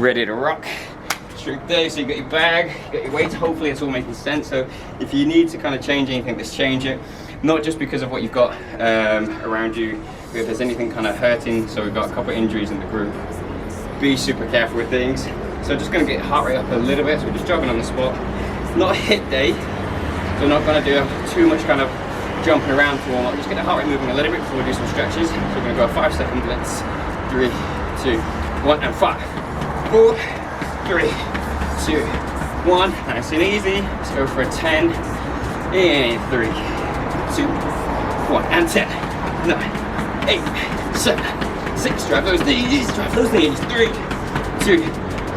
ready to rock. Strict day, so you got your bag, you got your weights. Hopefully it's all making sense. So if you need to kind of change anything, let's change it. Not just because of what you've got around you, if there's anything kind of hurting. So we've got a couple of injuries in the group. Be super careful with things. So just going to get heart rate up a little bit. So we're just jogging on the spot. Not a hit day, so we're not going to do too much kind of jumping around to warm up. Just get the heart rate moving a little bit before we do some stretches. So we're going to go 5 second blitz. 3, 2, 1, and 5, 4, 3, 2, 1. Nice and easy. Let's go for a 10. And 3, 2, 1, and 10. 9, 8, 7, 6. Drive those knees. Drive those knees. 3, 2,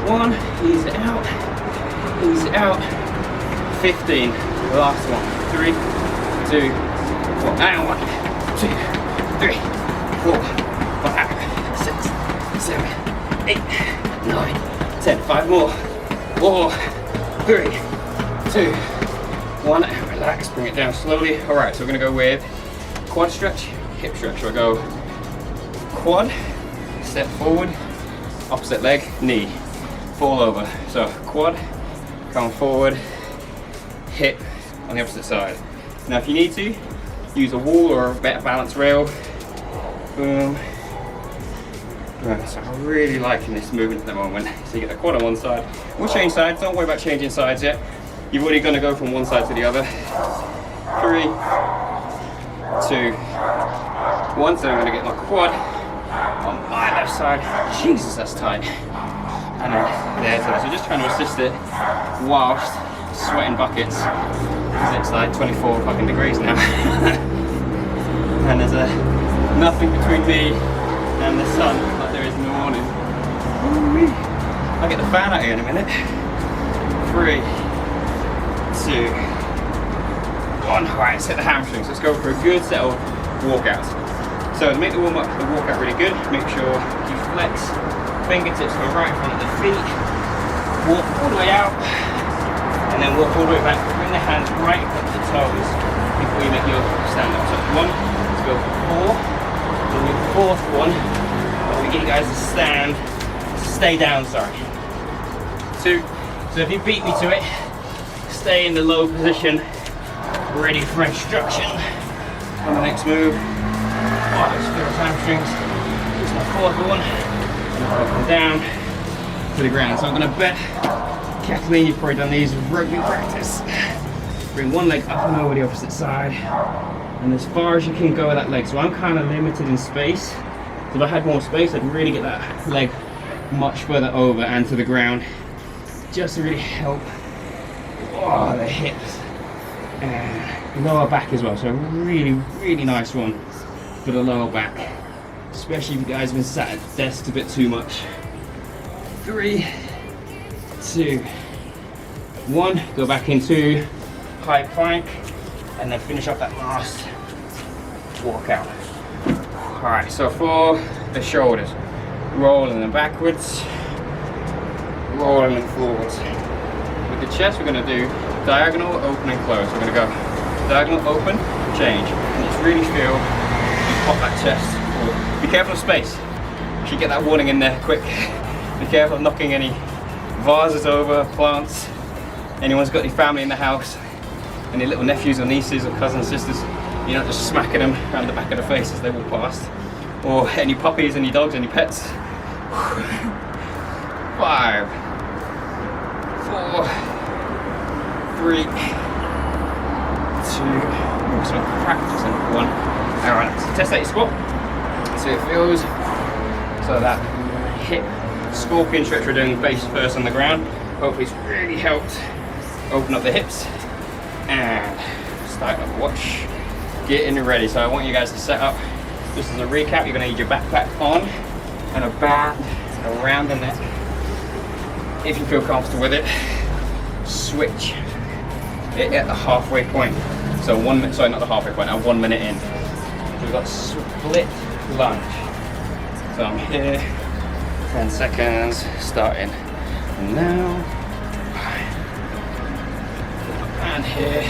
1. Ease it out. Ease it out. 15. Last one. 3, 2, 1, and 1, 2, 3, 4, 5, 6, 7, 8, 9, 10. 5 more. 4, 3, 2, 1, and relax. Bring it down slowly. All right, so we're gonna go with quad stretch, hip stretch. So I go quad, step forward, opposite leg, knee, fall over. So quad, come forward, hip on the opposite side. Now if you need to, use a wall or a better balance rail. Boom. Right, so I'm really liking this movement at the moment. So you get the quad on one side. We'll change sides, don't worry about changing sides yet. You've already going to go from one side to the other. 3, 2, 1. So I'm going to get my quad on my left side. Jesus, that's tight. And then there. So just trying to assist it whilst sweating buckets. Because it's like 24 fucking degrees now. And there's nothing between me and the sun like there is in the morning. Ooh-wee. I'll get the fan out here in a minute. 3, 2, 1. Alright, set the hamstrings. Let's go for a good set of walkouts. So to make the walkout really good, make sure you flex. Fingertips go right in front of the feet. Walk all the way out. And then walk all the way back. Bring the hands right in front of the toes before you make your stand up. So 1, let's go for 4. And with the 4th one, we get you guys to stay down, sorry. 2, so if you beat me to it, stay in the low position, ready for instruction on the next move. Oh, let's feel those hamstrings. This is my 4th one. And I'll come down to the ground. So I'm gonna bet, Kathleen, you've probably done these with rugby practice. Bring one leg up and over the opposite side. And as far as you can go with that leg. So I'm kind of limited in space. So if I had more space, I'd really get that leg much further over and to the ground, just to really help the hips and lower back as well. So a really, really nice one for the lower back, especially if you guys have been sat at desks a bit too much. 3, 2, 1. Go back into high plank and then finish off that last walkout. Alright, so for the shoulders, rolling them backwards, rolling them forwards. With the chest, we're going to do diagonal, open and close. We're going to go diagonal, open, change. And just really feel you pop that chest forward. Be careful of space. You should get that warning in there quick. Be careful of knocking any vases over, plants. Anyone's got any family in the house, any little nephews or nieces or cousins, sisters, you're not just smacking them around the back of the face as they walk past. Or any puppies, any dogs, any pets. 5, 4, 3, 2, so practice and 1. Alright, so test that your squat. See how it feels. So that hip scorpion stretch we're doing face first on the ground. Hopefully it's really helped open up the hips. And start up watch. Getting ready. So I want you guys to set up, just as a recap, you're going to need your backpack on and a band around the neck. If you feel comfortable with it, switch it at the halfway point. So 1 minute, sorry, not the halfway point, now 1 minute in. So we've got split lunge. So I'm here, 10 seconds, starting now. And here,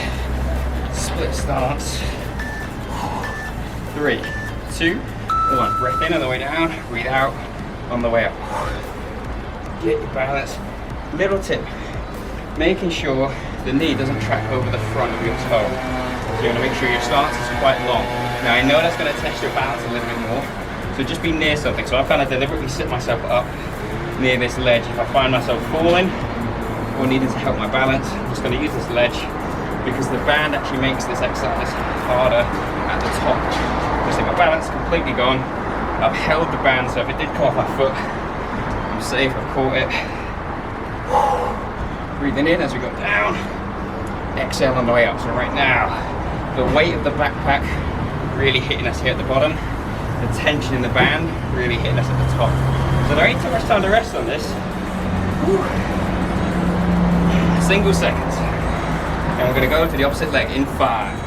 split stance. 3, 2, 1. Breath in on the way down, breathe out on the way up. get your balance. Little tip, making sure the knee doesn't track over the front of your toe. So you want to make sure your stance is quite long. Now I know that's going to test your balance a little bit more, so just be near something. So I kind of deliberately sit myself up near this ledge. If I find myself falling or needing to help my balance, I'm just going to use this ledge, because the band actually makes this exercise harder at the top. You see my balance completely gone. I've held the band, so if it did come off my foot, I'm safe, I've caught it. Breathing in as we go down, exhale on the way up. So right now, the weight of the backpack really hitting us here at the bottom, the tension in the band really hitting us at the top. So there ain't too much time to rest on this. Whew. Single seconds. And we're gonna go to the opposite leg in 5,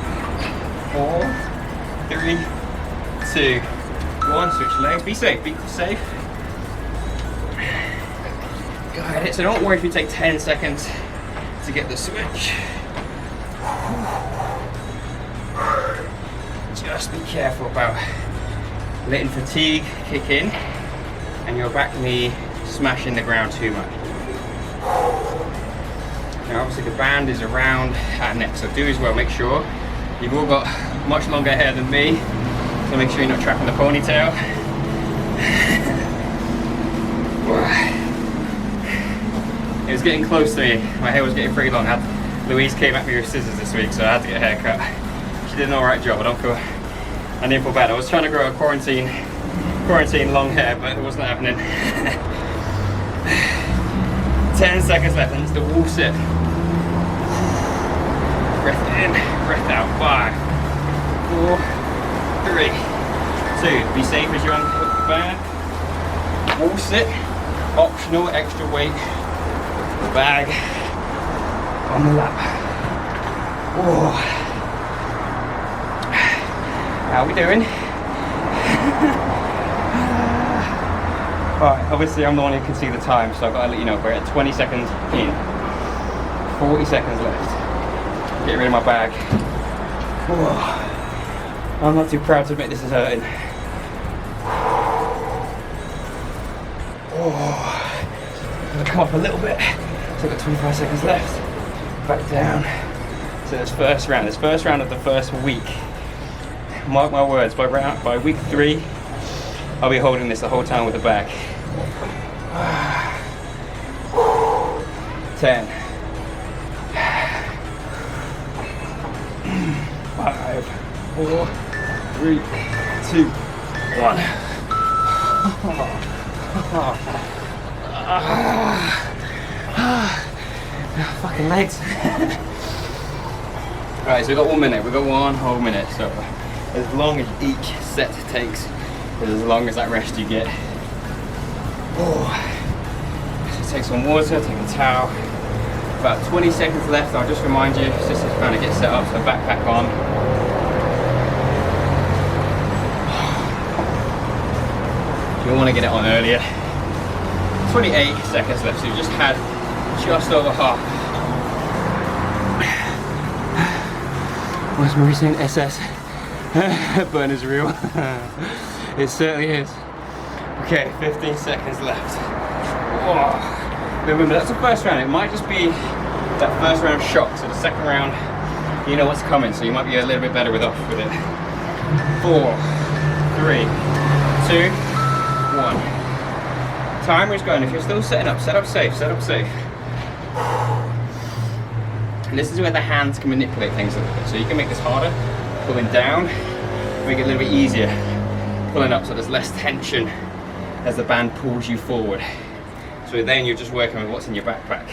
4, 3, 2, 1. Switch legs. Be safe. Be safe. Got it. So don't worry if you take 10 seconds to get the switch. Just be careful about letting fatigue kick in and your back knee smashing the ground too much. Now obviously the band is around our neck, so do as well, make sure you've all got much longer hair than me, so make sure you're not trapping the ponytail. It was getting close to me, my hair was getting pretty long. Louise came at me with scissors this week, so I had to get a haircut. She did an alright job, I didn't feel bad. I was trying to grow a quarantine long hair, but it wasn't happening. 10 seconds left, and it's the wall sit. Breath in, breath out. 5, 4, 3, 2. Be safe as you unhook the band. Wall sit, optional extra weight. The bag on the lap. Oh. How are we doing? Alright, obviously I'm the one who can see the time, so I've got to let you know we're at 20 seconds in. 40 seconds left. Get rid of my bag. Oh. I'm not too proud to admit this is hurting. Oh. I'm going to come up a little bit. So I've got 25 seconds left. Back down. So this first round of the first week. Mark my words, by week 3, I'll be holding this the whole time with the bag. 10. 5, 4, 3, 2, 1. Fucking legs. Alright, so we've got 1 minute. We've got 1 whole minute. So as long as each set takes, is as long as that rest you get. Oh. So take some water, take a towel. About 20 seconds left. I'll just remind you, just to kind of get set up, so backpack on. You'll want to get it on earlier. 28 seconds left, so you just had just over half. What's my recent SS? Burner's real. It certainly is. Okay, 15 seconds left. Whoa. Remember, that's the first round. It might just be that first round shock. So the second round, you know what's coming, so you might be a little bit better with it. 4, 3, 2, 1. Timer is going. If you're still setting up, set up safe, set up safe. And this is where the hands can manipulate things a little bit. So you can make this harder, pulling down, make it a little bit easier, pulling up so there's less tension as the band pulls you forward. So then you're just working with what's in your backpack.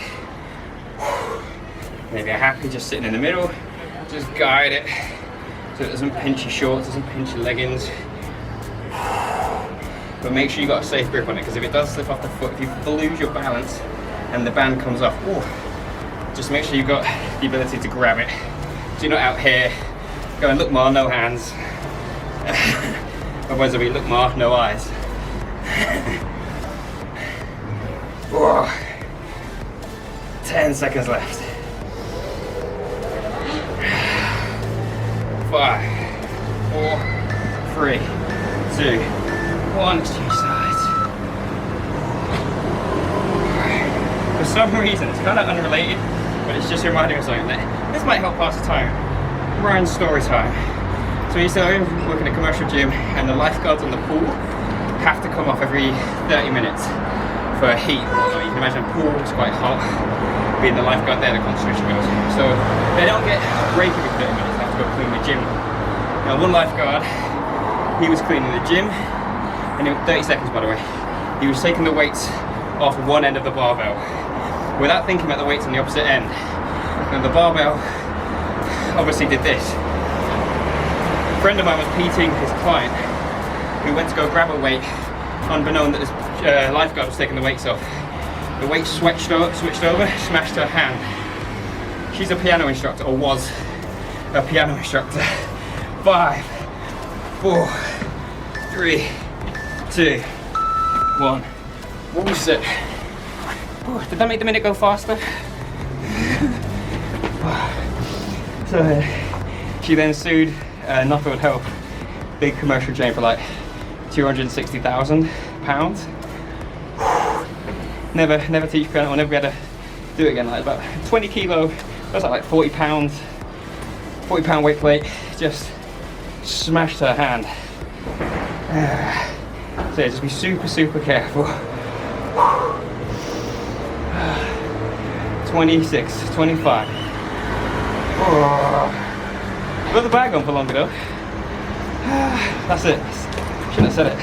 And if you're happy just sitting in the middle, just guide it so it doesn't pinch your shorts, doesn't pinch your leggings. But make sure you got a safe grip on it, because if it does slip off the foot, if you lose your balance and the band comes off, just make sure you've got the ability to grab it. So you're not out here going, look Ma, no hands. Otherwise it'll be, look Ma, no eyes. 10 seconds left. 5, 4, 3, 2, 1. Exchange sides. some reason, it's kind of unrelated, but it's just reminding me of something that this might help pass the time. Ryan's story time. So he used to work in a commercial gym, and the lifeguards on the pool have to come off every 30 minutes for heat. You can imagine a pool is quite hot. Being the lifeguard there, the concentration goes. So they don't get a break every 30 minutes, they have to go clean the gym. Now one lifeguard, he was cleaning the gym, and in 30 seconds by the way, he was taking the weights off one end of the barbell without thinking about the weights on the opposite end. And the barbell obviously did this. A friend of mine was PTing his client who went to go grab a weight, unbeknown that this lifeguard was taking the weights off. The weight switched over, smashed her hand. She's a piano instructor, or was a piano instructor. 5, 4, 3, 2, 1. What was it? Oh, did that make the minute go faster? So she then sued Nuffield Health, big commercial chain, for like £260,000. Never teach piano, or never be able to do it again. Like about 20 kilo, that's like 40 pound weight plate, just smashed her hand. So yeah, just be super careful. 26, 25. Oh. Got the bag on for longer though. That's it. Shouldn't have said it.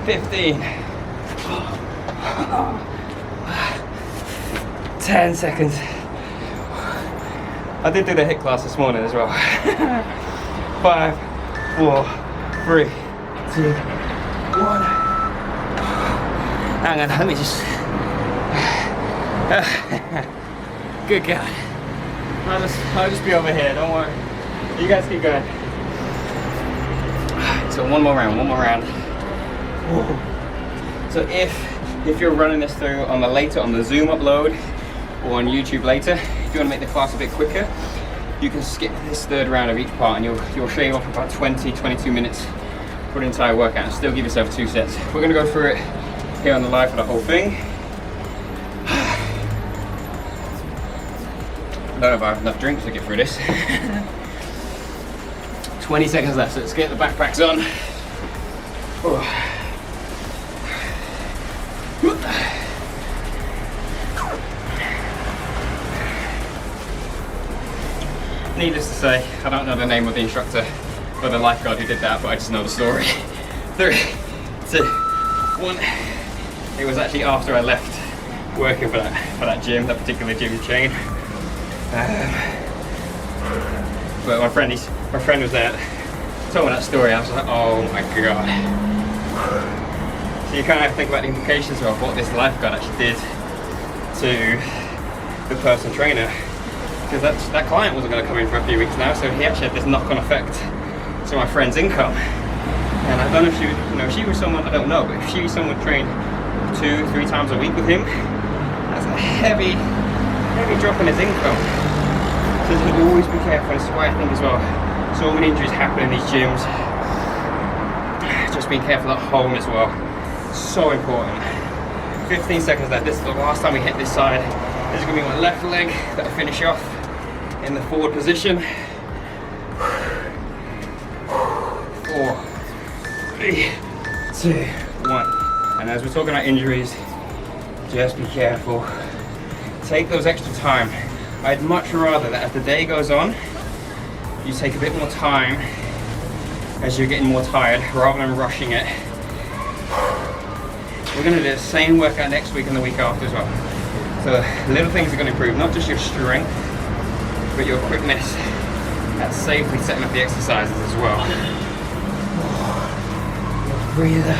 15. 10 seconds. I did do the HIIT class this morning as well. 5, 4, 3, 2, 1. Hang on, let me just. Good God. I'll just be over here, don't worry. You guys keep going. So one more round. So if you're running this through on the Zoom upload or on YouTube later, if you want to make the class a bit quicker, you can skip this third round of each part, and you'll shave off about 20-22 minutes for the entire workout and still give yourself 2 sets. We're going to go through it here on the live for the whole thing. I don't know if I have enough drinks to get through this. 20 seconds left, so let's get the backpacks on. Needless to say, I don't know the name of the instructor or the lifeguard who did that, but I just know the story. 3, 2, 1. It was actually after I left working for that gym, that particular gym chain. But my friend was there, told me that story. I was like, oh my God. So you kind of have to think about the implications of what this lifeguard actually did to the personal trainer, because that client wasn't going to come in for a few weeks now, so he actually had this knock-on effect to my friend's income. And I don't know if she was someone, I don't know, but if she was someone trained 2-3 times a week with him, that's a heavy drop in his income. So you should always be careful. This is why I think as well, so many injuries happen in these gyms. Just being careful at home as well, so important. 15 seconds left. This is the last time we hit this side. This is going to be my left leg that I finish off in the forward position. 4, 3, 2, 1. And as we're talking about injuries, just be careful. Take those extra time. I'd much rather that as the day goes on, you take a bit more time as you're getting more tired rather than rushing it. We're going to do the same workout next week and the week after as well. So little things are going to improve, not just your strength, but your quickness at safely setting up the exercises as well. Breather.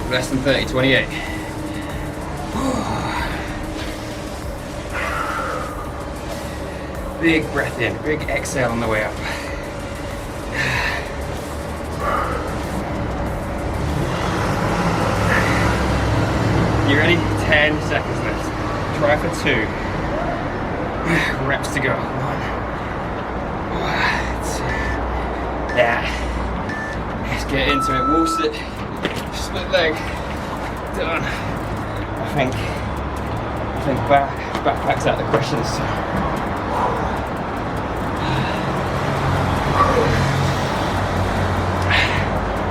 Less than 30, 28. Big breath in, big exhale on the way up. You ready? 10 seconds left. Try for 2. Reps to go. 1, 2. Yeah. Let's get into it. Wall sit. Split leg. done. I think backpack's out of the question this time.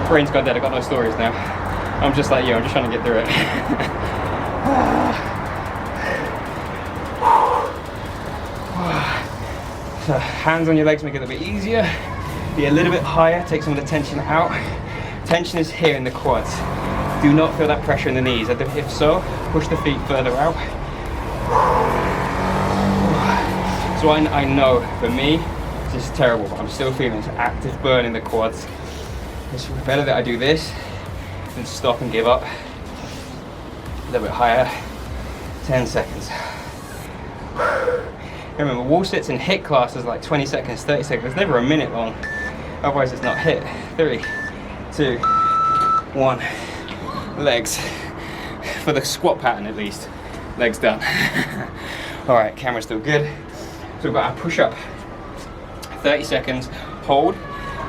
Brain's gone dead, I've got no stories now. I'm just like you, I'm just trying to get through it. So hands on your legs make it a bit easier. Be a little bit higher, take some of the tension out. Tension is here in the quads. Do not feel that pressure in the knees. If so, push the feet further out. So I know, for me, this is terrible, but I'm still feeling this active burn in the quads. It's better that I do this than stop and give up. A little bit higher, 10 seconds. Remember, wall sits in HIIT classes like 20 seconds, 30 seconds, it's never a minute long. Otherwise it's not HIIT. 3, 2, 1, legs. For the squat pattern at least, legs done. All right, camera's still good. So we've got our push up, 30 seconds, hold.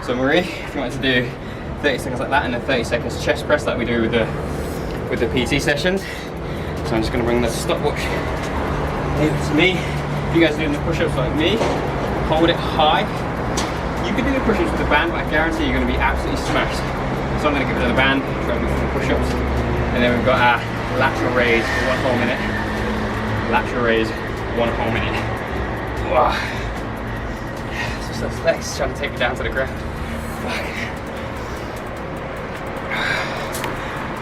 So Marie, if you want to do 30 seconds like that and then 30 seconds chest press like we do with the PT sessions. So I'm just gonna bring the stopwatch over to me. If you guys are doing the push-ups like me, hold it high. You can do the push-ups with the band, but I guarantee you're gonna be absolutely smashed. So I'm gonna give it to the band, try to do some push-ups. And then we've got our lateral raise for 1 whole minute. Lateral raise, 1 whole minute. Wow. So those legs trying to take me down to the ground. Fuck.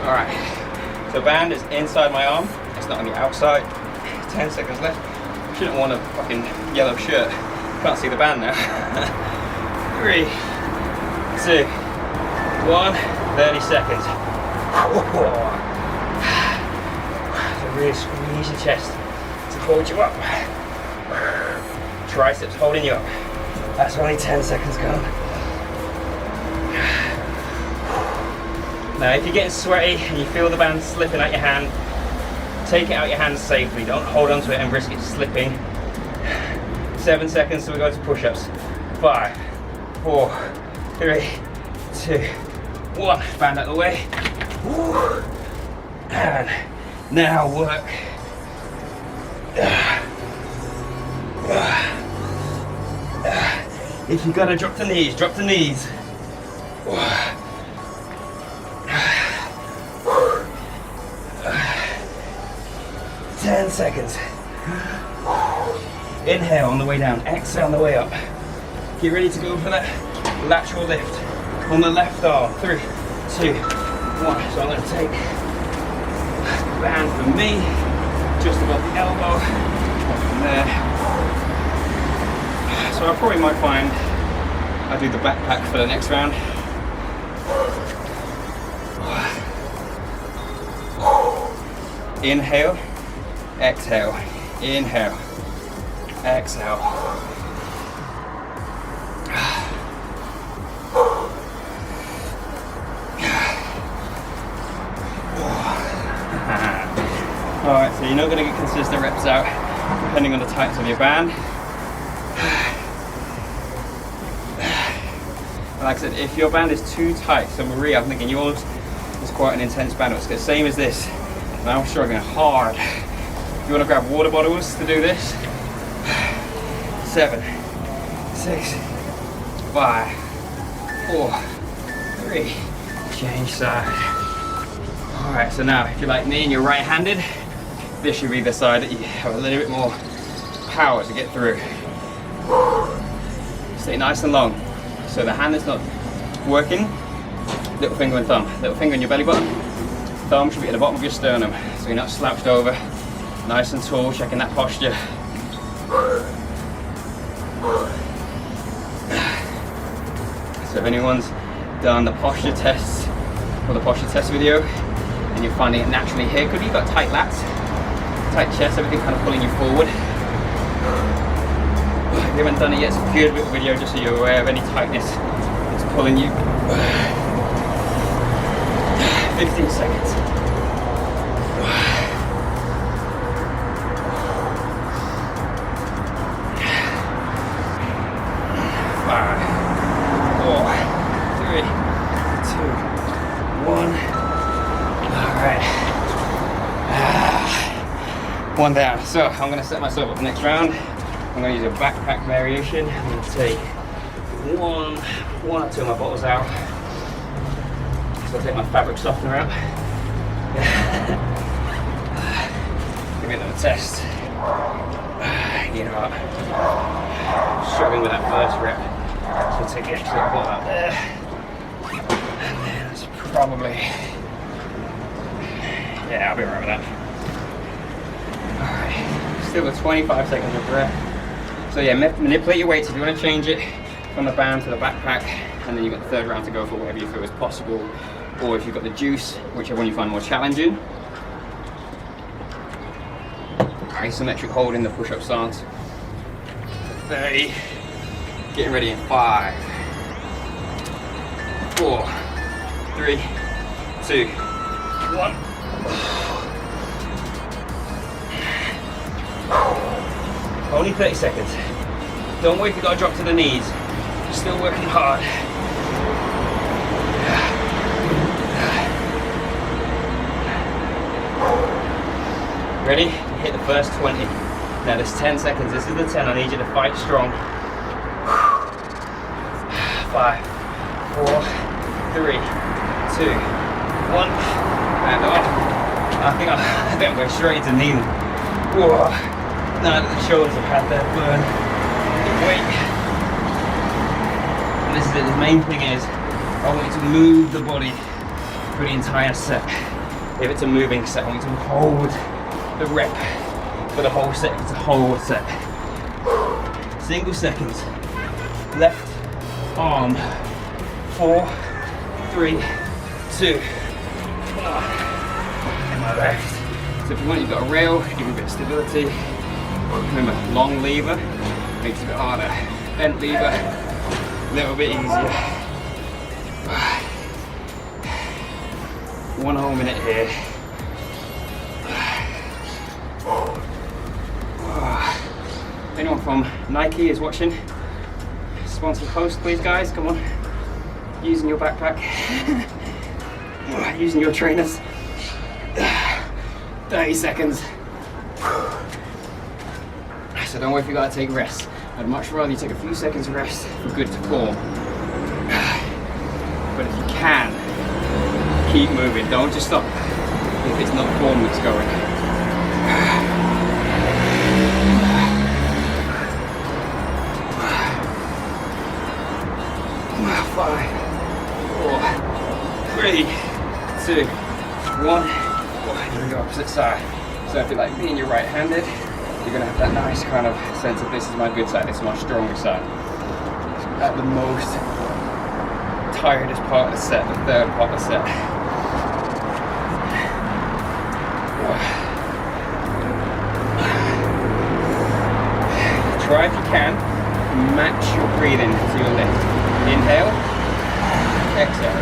All right, so band is inside my arm. It's not on the outside. 10 seconds left. Shouldn't want a fucking yellow shirt. Can't see the band now. 3, 2, 1, 30 seconds. So really squeeze your chest to hold you up. Triceps holding you up. That's only 10 seconds gone. Now if you're getting sweaty and you feel the band slipping out your hand, take it out your hand safely. Don't hold onto it and risk it slipping. 7 seconds till we go to push-ups. 5, 4, 3, 2, 1. Band out of the way. And now work. If you gotta drop the knees, drop the knees. 10 seconds. Inhale on the way down, exhale on the way up. Get ready to go for that lateral lift on the left arm. 3, 2, 1. So I'm going to take the band for me, just above the elbow, from there. So I probably might find I do the backpack for the next round. Inhale, exhale, inhale, exhale. Alright, so you're not going to get consistent reps out depending on the tightness of your band. Like I said, if your band is too tight, so Marie, I'm thinking yours is quite an intense band, it's the same as this, and I'm struggling hard. You want to grab water bottles to do this. 7, 6, 5, 4, 3, change side. Alright, so now if you're like me and you're right-handed, this should be the side that you have a little bit more power to get through. Stay nice and long. So the hand that's not working, little finger and thumb. Little finger in your belly button, thumb should be at the bottom of your sternum. So you're not slouched over, nice and tall, checking that posture. So if anyone's done the posture tests or the posture test video and you're finding it naturally here, could be you've got tight lats, tight chest, everything kind of pulling you forward. If you haven't done it yet, it's a good little video just so you're aware of any tightness that's pulling you. 15 seconds. 5, 4, 3, 2, 1. Alright, one down. So I'm gonna set myself up next round. I'm gonna use a backpack variation. I'm gonna take one or two of my bottles out. So I'll take my fabric softener out. Give it a little test. You know what? Struggling with that first rep. So take the extra bottle out there. And then it's probably, yeah, I'll be right with that. Alright, still got 25 seconds of breath. So yeah, manipulate your weights if you want to change it from the band to the backpack, and then you've got the third round to go for whatever you feel is possible, or if you've got the juice, whichever one you find more challenging. Isometric hold in the push-up stance. 30. Getting ready in 5, 4, 3, 2, 1. Only 30 seconds. Don't wait if you gotta drop to the knees. You're still working hard. Ready? Hit the first 20. Now there's 10 seconds. This is the 10. I need you to fight strong. 5, 4, 3, 2, 1. And off. I think I'm going straight into kneeling. Whoa. Now that the shoulders have had their burn. Wait. And this is it. The main thing is, I want you to move the body for the entire set. If it's a moving set, I want you to hold the rep for the whole set. It's a whole set. Single seconds. Left arm. 4, 3, 2, 1. And my left. So if you want, you've got a rail, give you a bit of stability. Remember, long lever makes it a bit harder. Bent lever, a little bit easier. 1 whole minute here. Anyone from Nike is watching? Sponsor post, please, guys. Come on. Using your backpack. Using your trainers. 30 seconds. So don't worry if you gotta take rest. I'd much rather you take a few seconds rest for good to form. But if you can, keep moving. Don't just stop if it's not form that's going. 5, 4, 3, 2, 1. Here we go, opposite side. So if you're like me and you're right-handed, you're gonna have that nice kind of sense of this is my good side, this is my stronger side. At the most tiredest part of the set, the third part of the set. Try if you can, match your breathing to your lift. Inhale, exhale.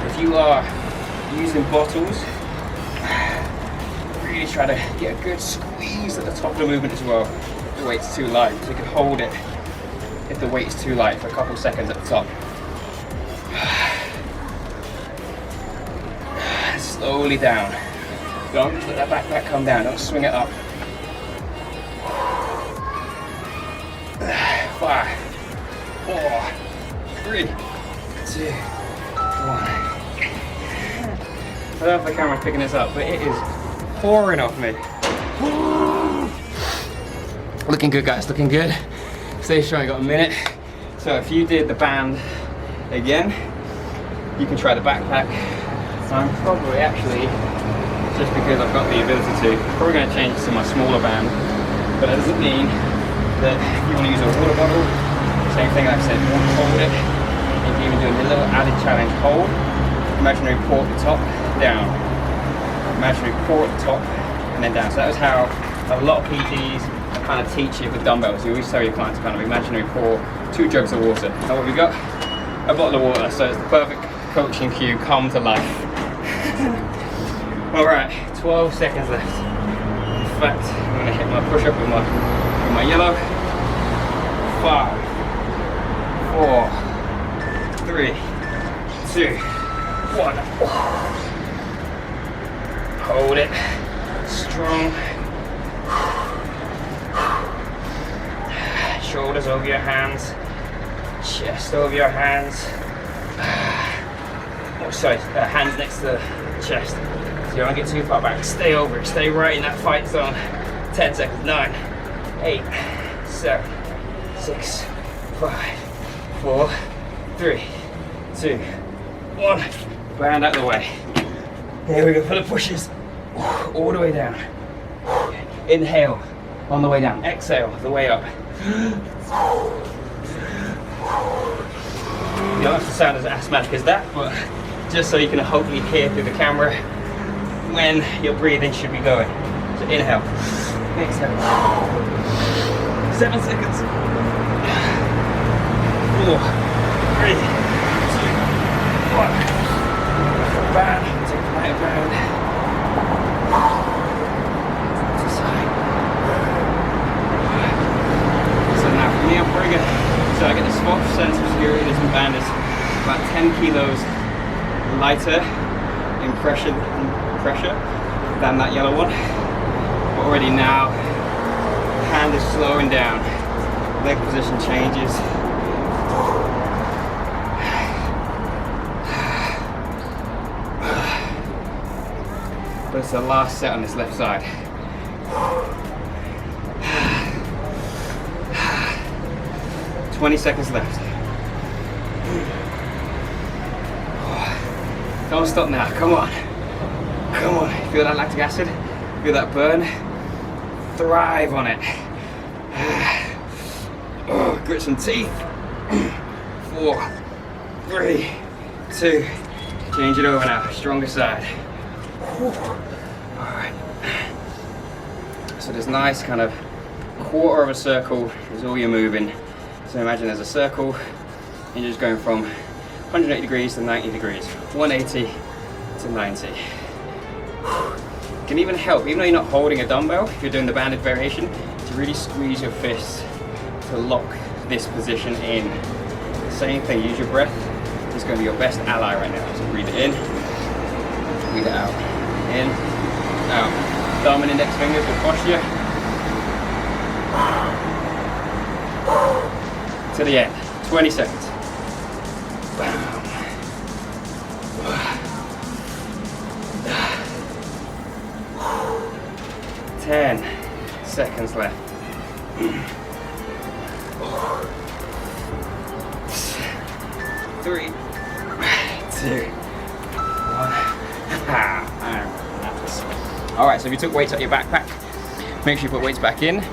If you are using bottles, really try to get a good squeeze at the top of the movement as well. If the weight's too light, so you can hold it if the weight is too light for a couple seconds at the top. Slowly down. Don't just let that backpack come down, don't swing it up. 5, 4, 3, 2, 1. I don't know if the camera's picking this up, but it is pouring off me. Looking good, guys, looking good. Stay strong, got a minute. So if you did the band again, you can try the backpack. I'm probably actually, just because I've got the ability to, probably going to change it to my smaller band. But that doesn't mean that if you want to use a water bottle, same thing like I said, you want to hold it. You can even do a little added challenge. Hold, imaginary pour at the top, down. Imaginary pour at the top, and then down. So that was how a lot of PTs kind of teach it with dumbbells. You always tell your clients to kind of imaginary pour 2 jugs of water. Now what we got? A bottle of water. So it's the perfect coaching cue, come to life. Alright, 12 seconds left. In fact, I'm going to hit my push-up with my yellow. 5, 4, 3, 2, 1. Hold it. Strong. Shoulders over your hands. Chest over your hands. Oh, sorry, hands next to the chest. So you don't get too far back. Stay over it. Stay right in that fight zone. 10 seconds. 9, 8, 7, 6, 5, 4, 3, 2, 1. Band out the way. Here we go for the pushes. All the way down. Inhale on the way down. Exhale the way up. You don't have to sound as asthmatic as that, but just so you can hopefully hear through the camera when your breathing should be going. So inhale. Exhale. 7 seconds. 4, 3, 2, 1. Band. Take the light band. To the side. So now for me, I'm pretty good. So I get the spot sense of security. This band is about 10 kilos lighter in pressure than that yellow one. But already now, hand is slowing down. Leg position changes. But it's the last set on this left side. 20 seconds left. Don't stop now, come on. Come on, feel that lactic acid? Feel that burn? Thrive on it. Oh, grit some teeth. 4, 3, 2. Change it over now, stronger side. Alright. So this nice kind of quarter of a circle is all you're moving. So imagine there's a circle and you're just going from 180 degrees to 90 degrees. 180 to 90. Can even help, even though you're not holding a dumbbell, if you're doing the banded variation, to really squeeze your fists to lock this position in. Same thing, use your breath. It's going to be your best ally right now. So breathe it in, breathe it out. In, out. Thumb and index fingers with posture. To the end. 20 seconds. Bam. 10 seconds left. 3, 2, 1. Alright, so if you took weights out of your backpack, make sure you put weights back in.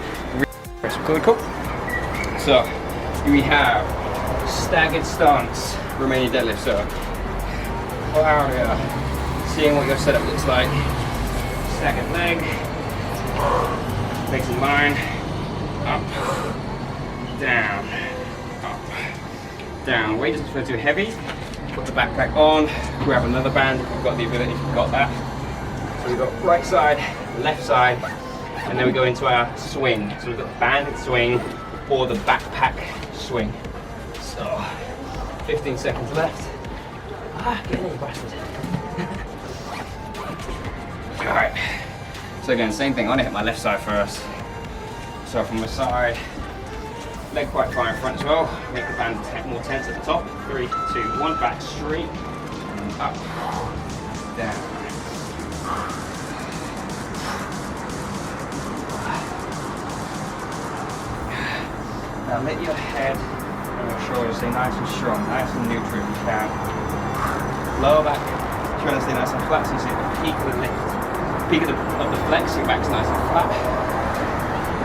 Cool. So we have staggered stance, Romanian deadlift. So out here, seeing what your setup looks like. Staggered leg, legs in line, up, down, up, down. Weight doesn't feel too heavy. Put the backpack on, grab another band if you've got the ability, if you've got that. So we've got right side, left side, and then we go into our swing. So we've got the banded swing or the backpack swing. So 15 seconds left. Get in, you bastard. Alright. So again, same thing. I'm gonna hit my left side first. So from the side, leg quite far in front as well. Make the band more tense at the top. 3, 2, 1. Back straight. And up. Down. Now let your head and your shoulders stay nice and strong, nice and neutral if you can. Lower back, trying to stay nice and flat so you see the peak of the lift. Peak of the flex, your back's nice and flat.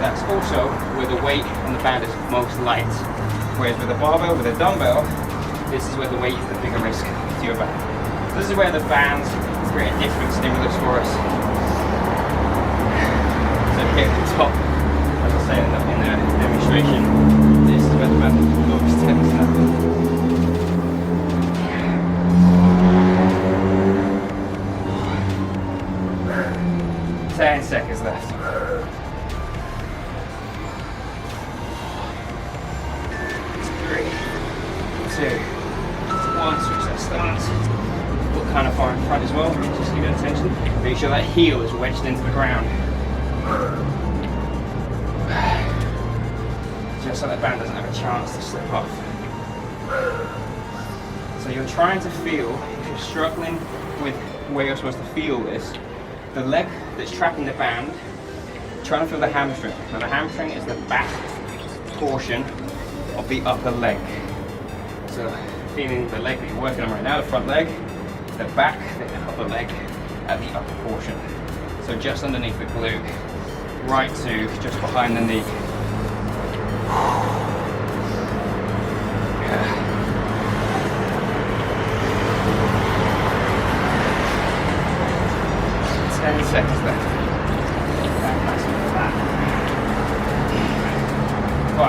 That's also where the weight on the band is most light. Whereas with a barbell, with a dumbbell, this is where the weight is the bigger risk to your back. This is where the bands create a different stimulus for us. So here at the top, as I say in the demonstration, this is where the band looks tense now. 10 seconds left. 3, 2, 1. Switch that stance. Foot kind of far in front as well, just keep that tension. Make sure that heel is wedged into the ground. Just so that band doesn't have a chance to slip off. So you're trying to feel, if you're struggling with where you're supposed to feel this, the leg that's trapping the band, trying to feel the hamstring. Now the hamstring is the back portion of the upper leg. So feeling the leg that you're working on right now, the front leg, the back, the upper leg at the upper portion. So just underneath the glute, right to just behind the knee. 10 seconds left. Back nice and flat. 5,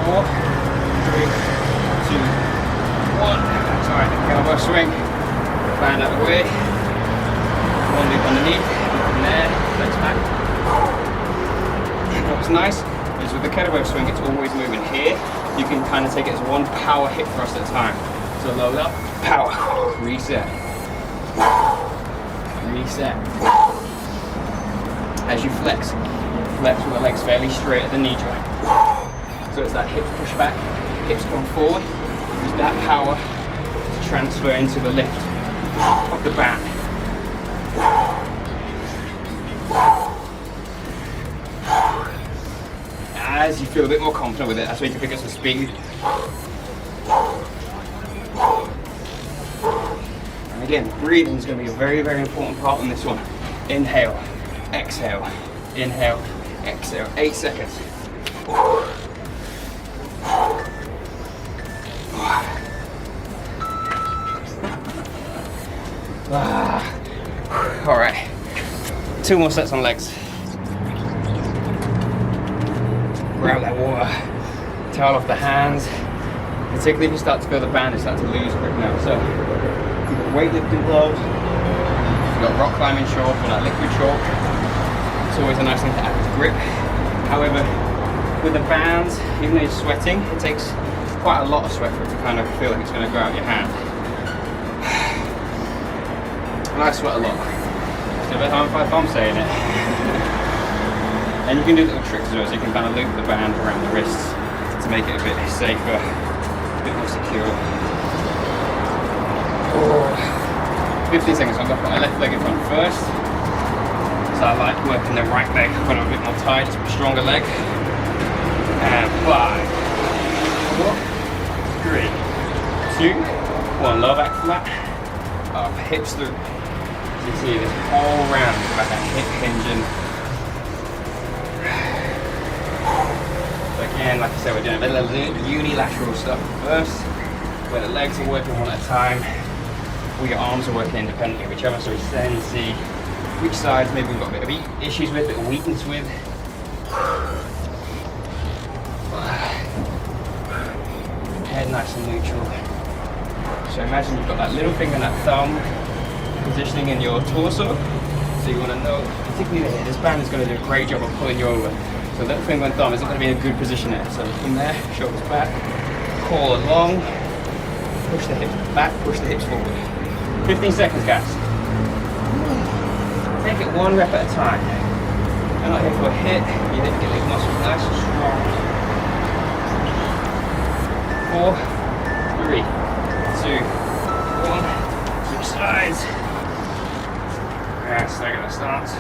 4, 3, 2, 1. That's alright, elbow swing. Band out of the way. One loop underneath, and there, legs back. What's nice is with the kettlebell swing, it's always moving here. You can kind of take it as one power hip thrust at a time. So load up, power, reset. Reset. As you flex with the legs fairly straight at the knee joint. So it's that hip push back, hips come forward. Use that power to transfer into the lift of the band. As you feel a bit more confident with it, that's where you can pick up some speed. And again, breathing is going to be a very, very important part in this one. Inhale, exhale, inhale, exhale. 8 seconds. All right, 2 more sets on legs. Grab that water, towel off the hands, particularly if you start to feel the band, you start to lose grip now. So you've got weightlifting gloves, you've got rock climbing chalk or that liquid chalk. It's always a nice thing to add to grip. However, with the bands, even though you're sweating, it takes quite a lot of sweat for it to kind of feel like it's going to go out your hand. And I sweat a lot, so if I'm saying it. And you can do little tricks as well, so you can kind of loop the band around the wrists to make it a bit safer, a bit more secure. 15 seconds, so I'm going to put my left leg in front first. So I like working the right leg when I'm a bit more tight, stronger leg. And 5, 4, 3, 2, 1. Lower back flat, up, hips through. So you see this all round about that hip hinging. Again, like I said, we're doing a bit of unilateral stuff first, where the legs are working one at a time, or your arms are working independently, whichever, so we then see which sides maybe we've got a bit of issues with, a bit of weakness with. Head nice and neutral. So imagine you've got that little finger and that thumb positioning in your torso, so you want to know, particularly here, this band is going to do a great job of pulling you over. So little finger and thumb isn't going to be in a good position there. So from there, shoulders back, core long, push the hips back, push the hips forward. 15 seconds, guys. Take it 1 rep at a time. You're not here for a hit, you need to get these muscles nice and strong. 4, 3, 2, 1, switch sides. Yes, they're going to start.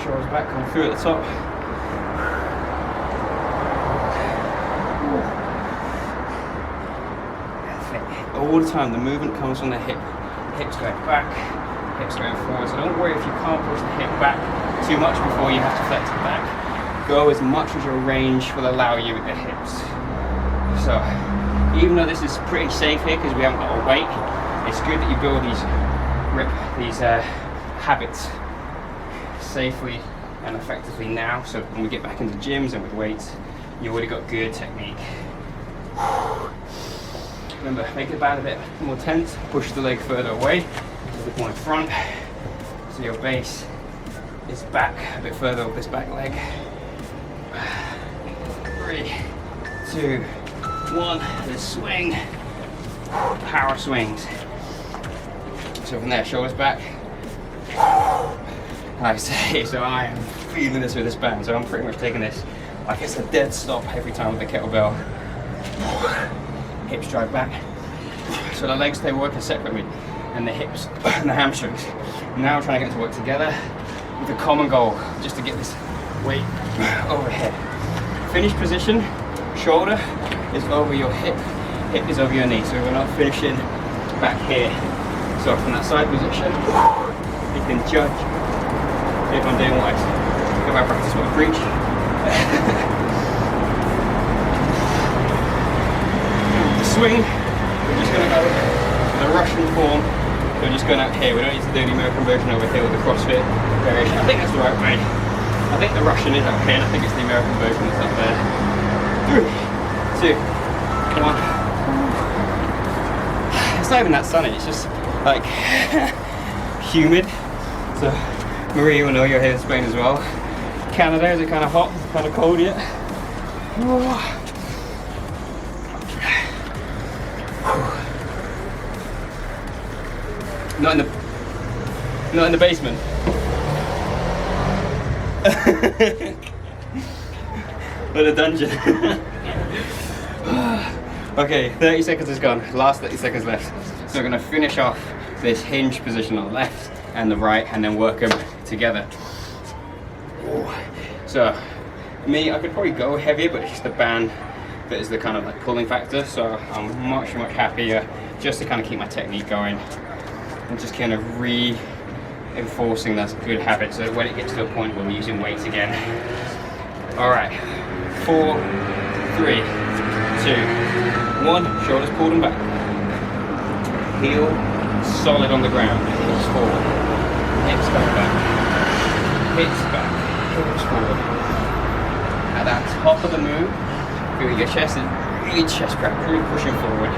Shoulders back, come through at the top. All the time, the movement comes from the hip. Hips going back, hips going forward. So don't worry if you can't push the hip back too much before you have to flex it back. Go as much as your range will allow you with the hips. So even though this is pretty safe here because we haven't got a weight, it's good that you build these habits safely and effectively now, so when we get back into gyms and with weights, you've already got good technique. Remember, make the band a bit more tense, push the leg further away, a bit more in front, so your base is back, a bit further up this back leg. 3, 2, 1, and swing. Power swings. So from there, shoulders back. Like I say, so I am feeling this with this band, so I'm pretty much taking this like it's a dead stop every time with the kettlebell. Hips drive back. So the legs stay working separately, and the hips and the hamstrings. Now I'm trying to get them to work together with a common goal, just to get this weight overhead. Finish position, shoulder is over your hip, hip is over your knee, so we're not finishing back here. So from that side position, you can judge if I'm doing what I practice what I preach. The swing, we're just going to go the Russian form. We're just going out here. We don't need to do the American version over here with the CrossFit variation. I think that's the right way. I think the Russian is up here, and I think it's the American version that's up there. 3, 2, 1. It's not even that sunny. It's just like humid. So Marie, you will know you're here in Spain as well. Canada, is it kind of hot? Is it kind of cold yet? Not in the basement. But a dungeon. Okay, 30 seconds is gone. Last 30 seconds left. So we're going to finish off this hinge position on the left and the right, and then work them together. So me, I could probably go heavier, but it's just the band that is the kind of like pulling factor. So I'm much happier just to kind of keep my technique going and just kind of reinforcing that good habit, so that when it gets to a point where we're using weights again. All right, 4, 3, 2, 1. Shoulders pulled and back. Heel solid on the ground. Hips forward. Hips back. Hips back. Hips forward. At that top of the move, feel your chest is really chest crack, really pushing forward.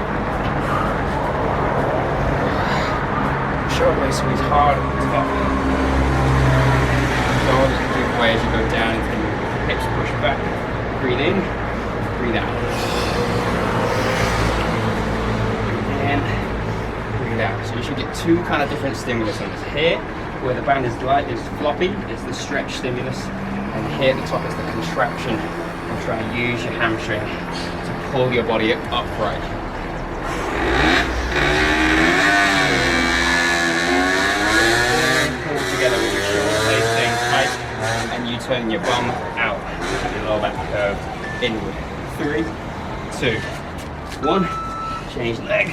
Shoulder blade squeeze hard at the top. Shoulders move away as you go down into the hips push back. Breathe in, breathe out. And breathe out. So you should get two kind of different stimulus on this. Here, where the band is light, is floppy, it's the stretch stimulus. And here at the top is the contraction. And try and use your hamstring to pull your body upright. Pull together with your shoulder blades staying tight, and you turn your bum out. Your lower back curve inward. 3, 2, 1. Change leg.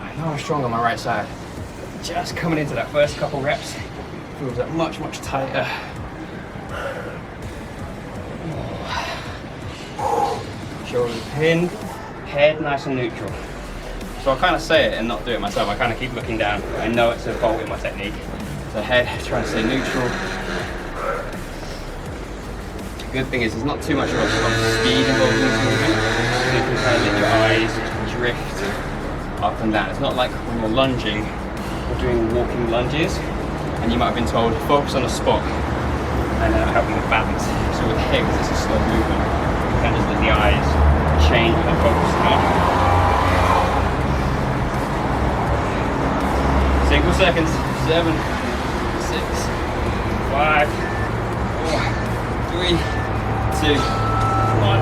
I know I'm strong on my right side. Just coming into that first couple reps, feels that much tighter. Shoulders pinned, head nice and neutral. So I kind of say it and not do it myself. I kind of keep looking down. I know it's a fault in my technique. So head, trying to stay neutral. The good thing is there's not too much of a speed involved in this movement. You can kind of let your eyes drift up and down. It's not like when you're lunging or doing walking lunges, and you might have been told focus on a spot and help you with balance. So with hips, it's a slow movement. You can just let the eyes change and focus on. Single seconds. 7, 6, 5, 4, 3, 2, 1.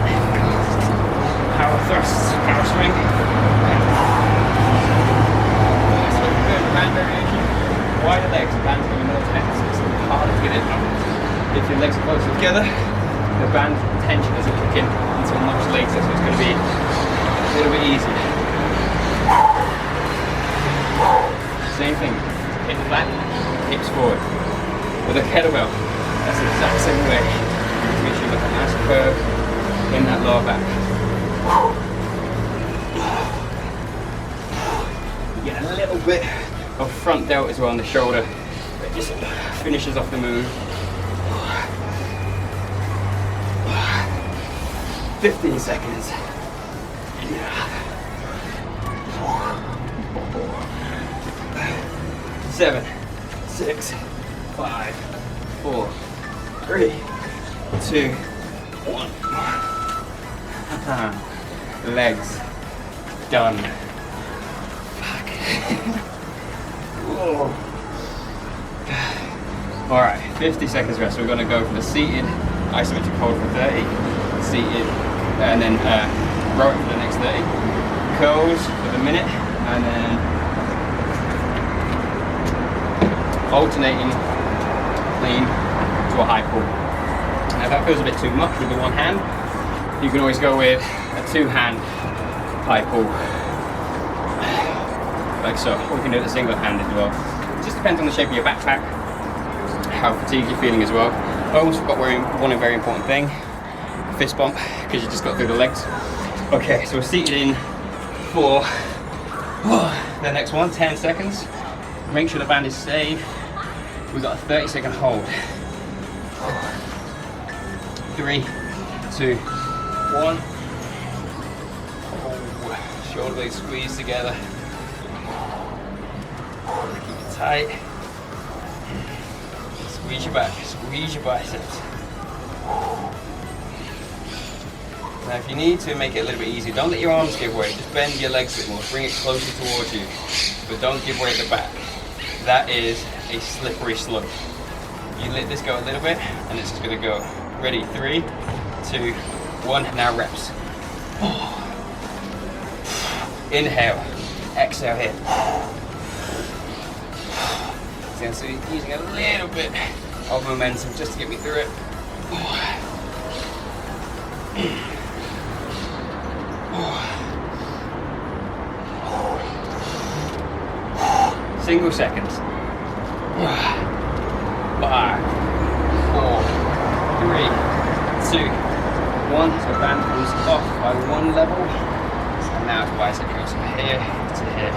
Power thrusts, power swing. Band variation. Wider legs, band's going more tense. It's harder to get it up. If your legs are closer together, the band tension doesn't kick in until much later, so it's going to be a little bit easier. Same thing. Hips back, hips forward. With a kettlebell, that's the exact same way. Make sure you look at a nice curve in that lower back. You get a little bit of front delt as well on the shoulder. It just finishes off the move. 15 seconds. 7, 6, 5, 4, 3, 2, 2, 1. Legs done. Fuck. All right, 50 seconds rest. We're gonna go for the seated isometric hold for 30, seated, and then row it for the next 30. Curls for the minute, and then alternating clean to a high pull. Now if that feels a bit too much with the one hand, you can always go with a 2-hand high pull, like so. Or you can do it a single hand as well. It just depends on the shape of your backpack, how fatigued you're feeling as well. I almost forgot one very important thing, fist bump, because you just got through the legs. Okay, so we're seated in for the next one, 10 seconds. Make sure the band is safe. We've got a 30-second hold. 3, 2, 1. Shoulder blades squeeze together. Keep it tight. Squeeze your back, squeeze your biceps. Now if you need to make it a little bit easier, don't let your arms give way, just bend your legs a bit more, bring it closer towards you, but don't give way at the back. That is a slippery slope. You let this go a little bit, and it's just gonna go. Ready, 3, 2, 1, now reps. Inhale, exhale here. So using a little bit of momentum just to get me through it. Single seconds. 5, 4, 3, 2, 1. So band comes off by 1 level. And now bicep goes from here to here.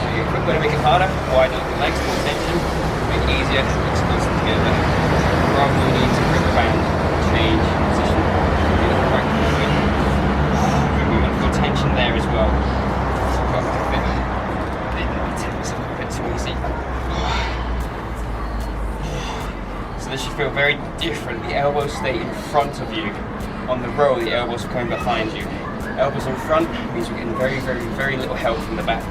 A quick way to make it harder, widen up the legs, more tension, make it easier, mix those together. Rather than need to grip the band, change position, get it right moving. We want to feel tension there as well. So I've got a bit tense, a bit squeezy. So this should feel very different. The elbows stay in front of you. On the row, the elbows are coming behind you. Elbows in front means we're getting very, very, very little help from the back.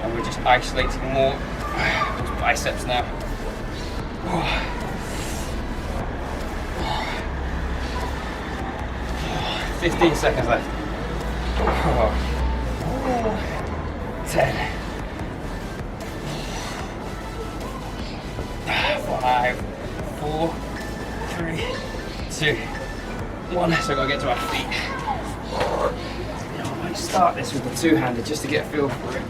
And we're just isolating more those biceps now. 15 seconds left. 10. 5, 4, 3, 2, 1. So I've got to get to our feet. I might start this with the 2-handed just to get a feel for it.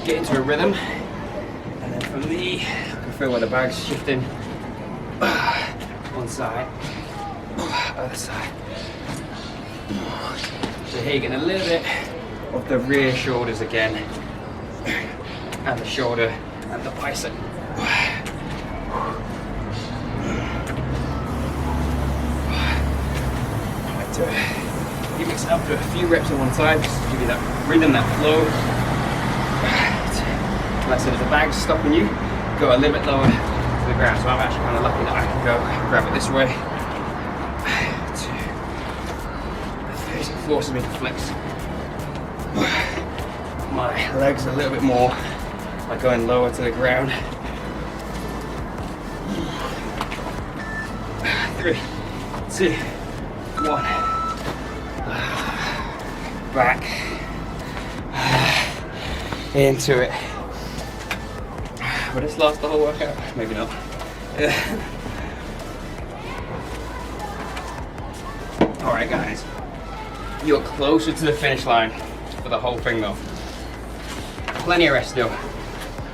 Get into a rhythm, and then from me, I can feel where the bag's shifting. One side, other side. So here you're getting a little bit of the rear shoulders again, and the shoulder and the bicep. You mix it up to a few reps on one side, just to give you that rhythm, that flow. Like I said, if the bag's stopping you, go a little bit lower to the ground. So I'm actually kind of lucky that I can go grab it this way. It forces me to flex my legs a little bit more by going lower to the ground. 3, 2, 1. Back into it. Will this last the whole workout? Maybe not. Alright guys, you're closer to the finish line for the whole thing though. Plenty of rest still.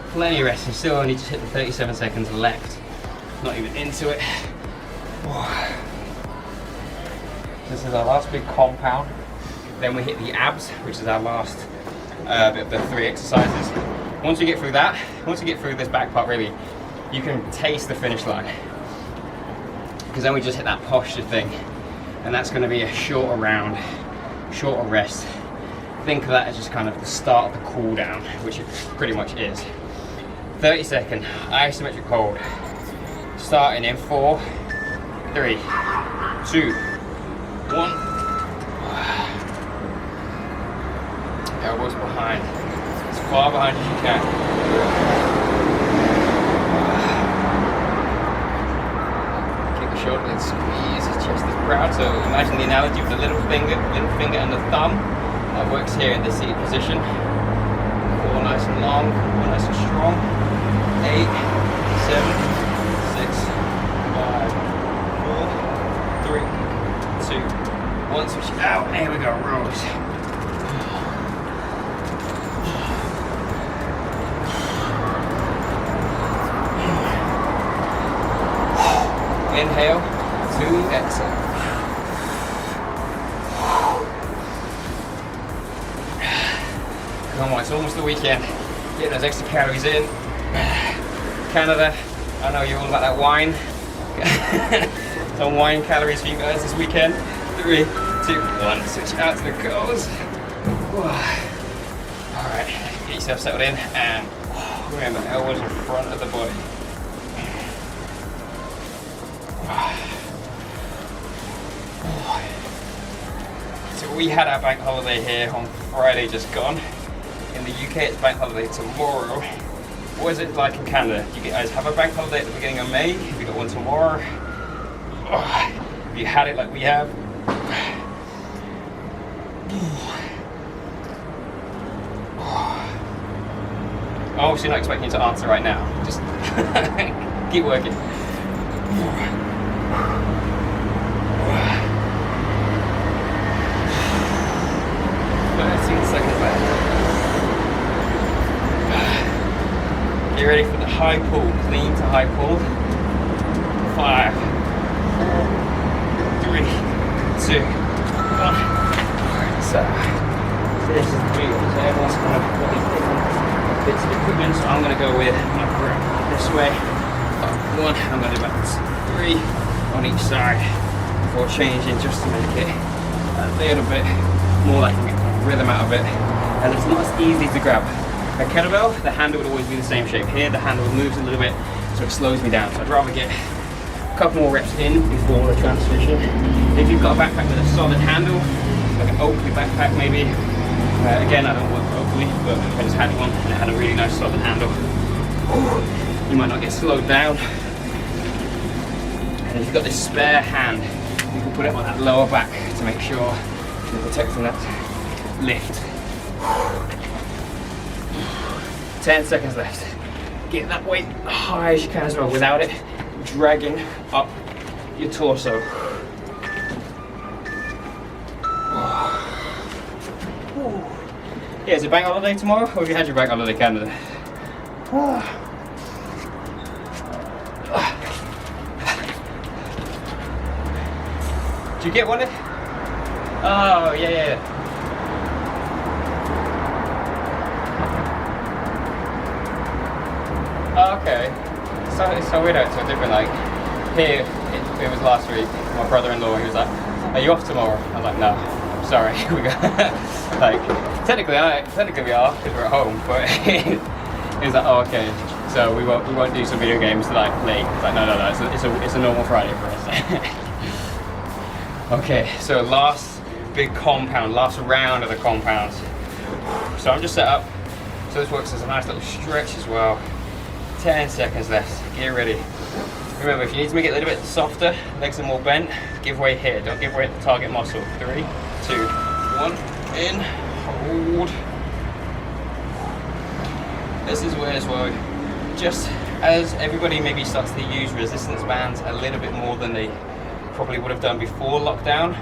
Plenty of rest. You still only just hit the 37 seconds left. Not even into it. This is our last big compound. Then we hit the abs, which is our last bit of the 3 exercises. Once you get through that, once you get through this back part really, you can taste the finish line. Because then we just hit that posture thing. And that's going to be a shorter round, shorter rest. Think of that as just kind of the start of the cool down, which it pretty much is. 30-second isometric hold. Starting in 4, 3, 2, 1. Elbows behind, as far behind as you can. Kick the shoulder blades, squeeze the chest is proud. So imagine the analogy of the little finger and the thumb. That works here in the seated position. Core nice and long, core nice and strong. 8, 7, 6, 5, 4, 3, 2, 1. Switch it out. Here we go, rows. Inhale, 2, exhale. Come on, it's almost the weekend. Get those extra calories in. Canada, I know you're all about that wine. Some wine calories for you guys this weekend. 3, 2, 1, switch out to the goals. Alright, get yourself settled in and remember, elbows in front of the body. So we had our bank holiday here on Friday just gone. In the UK it's bank holiday tomorrow. What is it like in Canada? Do you guys have a bank holiday at the beginning of May? Have you got one tomorrow? Have you had it like we have? Obviously not expecting you to answer right now. Just keep working. 13 seconds left. Get ready for the high pull, clean to high pull. 5, 4, 3, 2, 1. Alright, so this is the wheel. So everyone's kind of got these different bits of equipment. So I'm going to go with my grip this way. 1, I'm going to do about 3 on each side before changing, just to make it a little bit more like rhythm out of it, and it's not as easy to grab. A kettlebell, the handle would always be the same shape. Here the handle moves a little bit, so it slows me down. So I'd rather get a couple more reps in before the transition. If you've got a backpack with a solid handle, like an Oakley backpack maybe, again I don't work for Oakley, but I just had one and it had a really nice solid handle. You might not get slowed down. And if you've got this spare hand, you can put it on that lower back to make sure you're protecting that lift. 10 seconds left. Get that weight high as you can as well, without it dragging up your torso. Yeah, is it bank holiday tomorrow, or have you had your bank holiday, Canada? Did you get one? Oh, yeah. Oh, okay. So it's so weird, it's so different. Like here, it was last week. My brother-in-law, he was like, "Are you off tomorrow?" I was like, "No, I'm sorry." We got like technically we are because we're at home, but he was like, "Oh, okay. So we won't do some video games like late." It's like, no. It's a normal Friday for us. Okay, so last big compound, last round of the compounds. So I'm just set up. So this works as a nice little stretch as well. 10 seconds left. Get ready. Remember, if you need to make it a little bit softer, legs are more bent, give way here. Don't give way at the target muscle. 3, 2, 1. In. Hold. This is where as well, just as everybody maybe starts to use resistance bands a little bit more than they probably would have done before lockdown,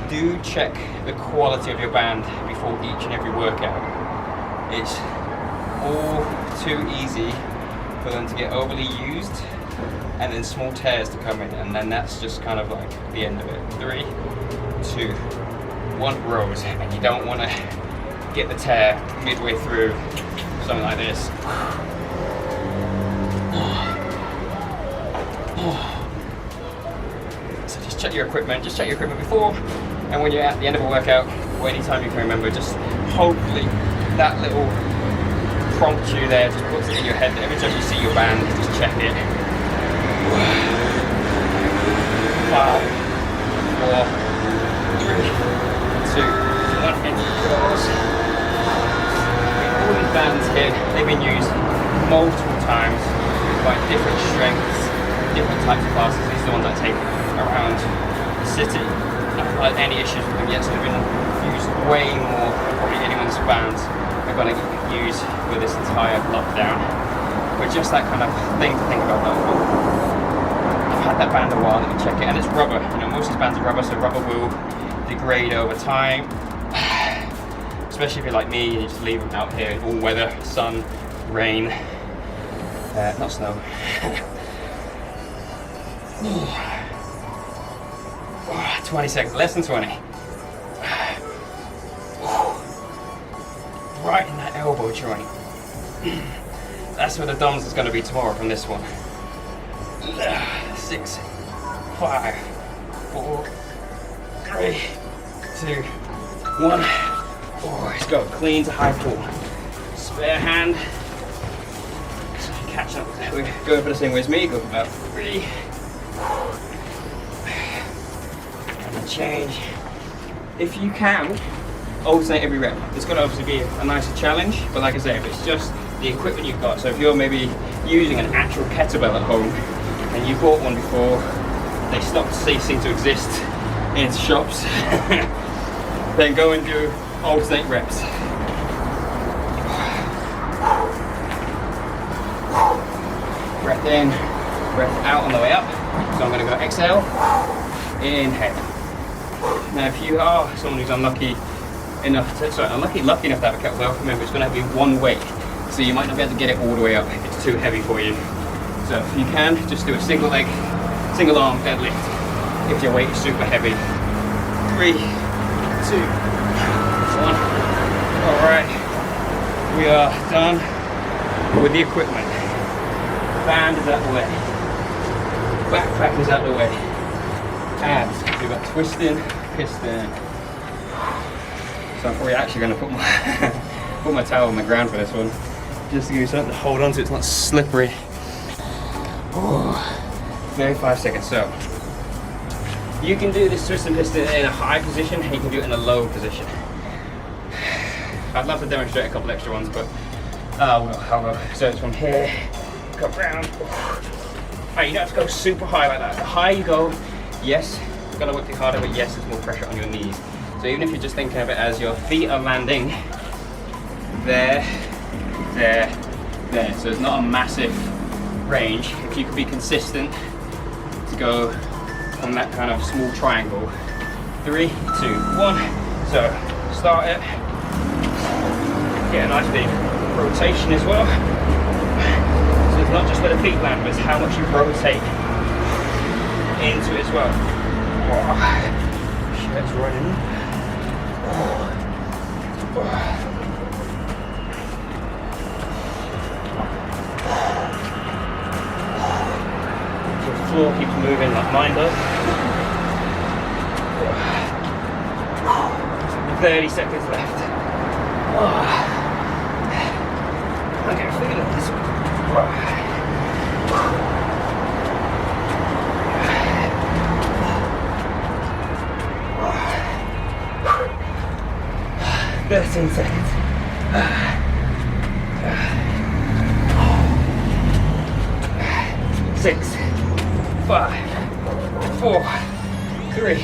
do check the quality of your band before each and every workout. It's all too easy for them to get overly used and then small tears to come in, and then that's just kind of like the end of it. 3, 2, 1, rows, and you don't want to get the tear midway through something like this. So just check your equipment before and when you're at the end of a workout, or anytime you can remember, just hopefully that little prompt you there just puts it in your head that every time you see your band, just check it. 5, 4, 3, 2, 1, and it goes. All these bands here, they've been used multiple times by different strengths, different types of classes. These are the ones I take around the city. I haven't had any issues with them yet, so they've been used way more than probably anyone's bands are going to use with this entire lockdown. But just that kind of thing to think about. I've had that band a while, let me check it, and it's rubber. You know, most of these bands are rubber, so rubber will degrade over time. Especially if you're like me and you just leave them out here in all weather, sun, rain, not snow. 20 seconds, less than 20. Right in that elbow joint. That's where the DOMS is going to be tomorrow from this one. 6, 5, 4, 3, 2, 1. Oh, let's go. Clean to high pull. Spare hand. Catch up. We're going for the same way as me. Go for about 3. And change. If you can, alternate every rep. It's going to obviously be a nicer challenge, but like I say, if it's just the equipment you've got, so if you're maybe using an actual kettlebell at home and you bought one before they stopped ceasing to exist in shops, then go and do alternate reps. Breath in, breath out on the way up. So I'm going to go exhale, inhale. Now if you are someone who's lucky enough to have a kettlebell, remember it's going to be one weight. So you might not be able to get it all the way up if it's too heavy for you. So if you can, just do a single leg, single arm deadlift if your weight is super heavy. 3, 2, 1. Alright, we are done with the equipment. Band is out the way. Backpack is out the way. Abs, we've got twisting, piston. So I'm probably actually going to put my towel on the ground for this one, just to give you something to hold on to. It's not slippery. Oh, 35 seconds. So you can do this twist and piston in a high position, and you can do it in a low position. I'd love to demonstrate a couple extra ones, but I'll go. So it's from here, come round. Alright, you don't have to go super high like that. The higher you go, yes, you're gonna work it harder, but yes, there's more pressure on your knees. So even if you're just thinking of it as your feet are landing there, there, there. So it's not a massive range. If you could be consistent to go on that kind of small triangle. 3, 2, 1. So start it. Get a nice big rotation as well. So it's not just where the feet land, but it's how much you rotate into it as well. Oh, shit's running. The floor keeps moving like mine does. 30 seconds left. I can feel it this one. 13 seconds. 6, 5, 4, 3,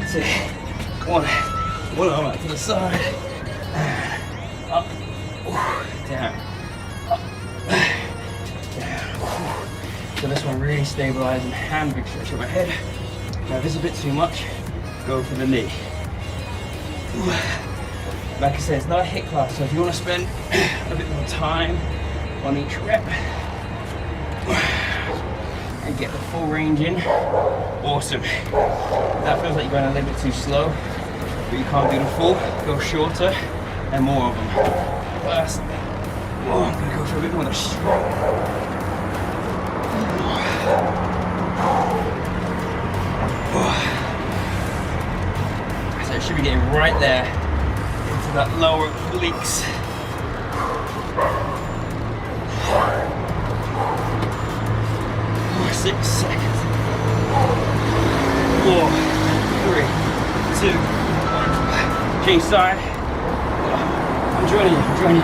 2, 1. One arm out to the side. Up. Down. Up. Down. So this one really stabilizing. Hand, big stretch of my head. Now if this is a bit too much, go for the knee. Like I said, it's not a HIIT class, so if you want to spend a bit more time on each rep and get the full range in, awesome. If that feels like you're going a little bit too slow, but you can't do the full, go shorter and more of them. Last, I'm going to go for a bit more of a stroke. So it should be getting right there into that lower obliques. 6 seconds. 4, 3, 2, 1. Change side. I'm joining you, I'm joining you.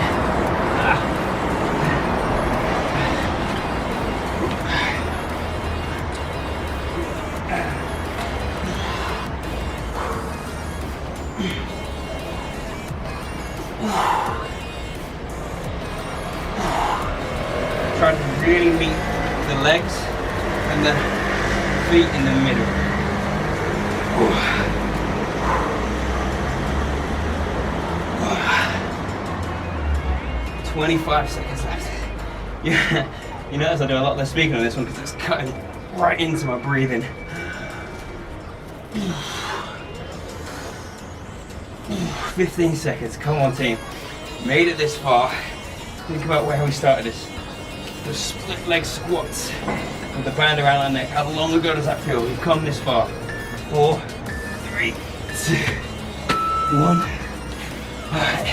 Try to really meet the legs and the feet in the middle. 25 seconds left. Yeah, you notice I do a lot less speaking on this one because it's cutting right into my breathing. 15 seconds, come on team. Made it this far. Think about where we started this. The split leg squats with the band around our neck. How long ago does that feel? We've come this far. 4, 3, 2, 1. Alright.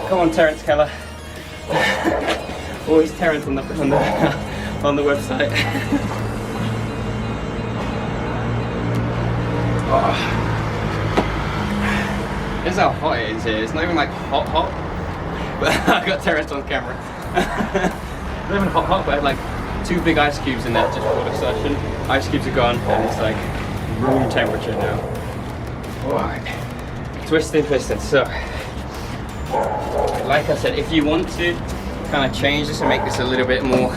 Come on, Terence Keller. Always Terence on the website. Oh. This is how hot it is here. It's not even like hot, but I got Terence on camera. Not even hot, but I had like 2 big ice cubes in there just before the session. Ice cubes are gone, and it's like room temperature now. Alright, twisting pistons. So, like I said, if you want to kind of change this and make this a little bit more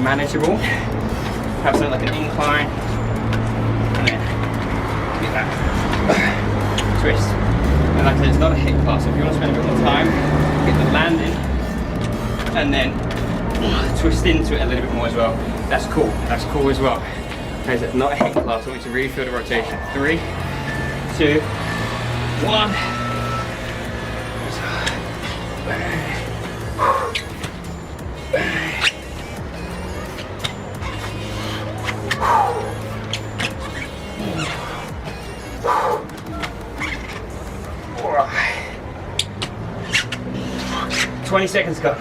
manageable, have something like an incline, and then get that twist. And like I said, it's not a hip class. If you want to spend a bit more time, get the landing, and then twist into it a little bit more as well. That's cool. That's cool as well. Like I said, not a hip class. I want you to really feel the rotation. 3, 2, 1. 20 seconds gone.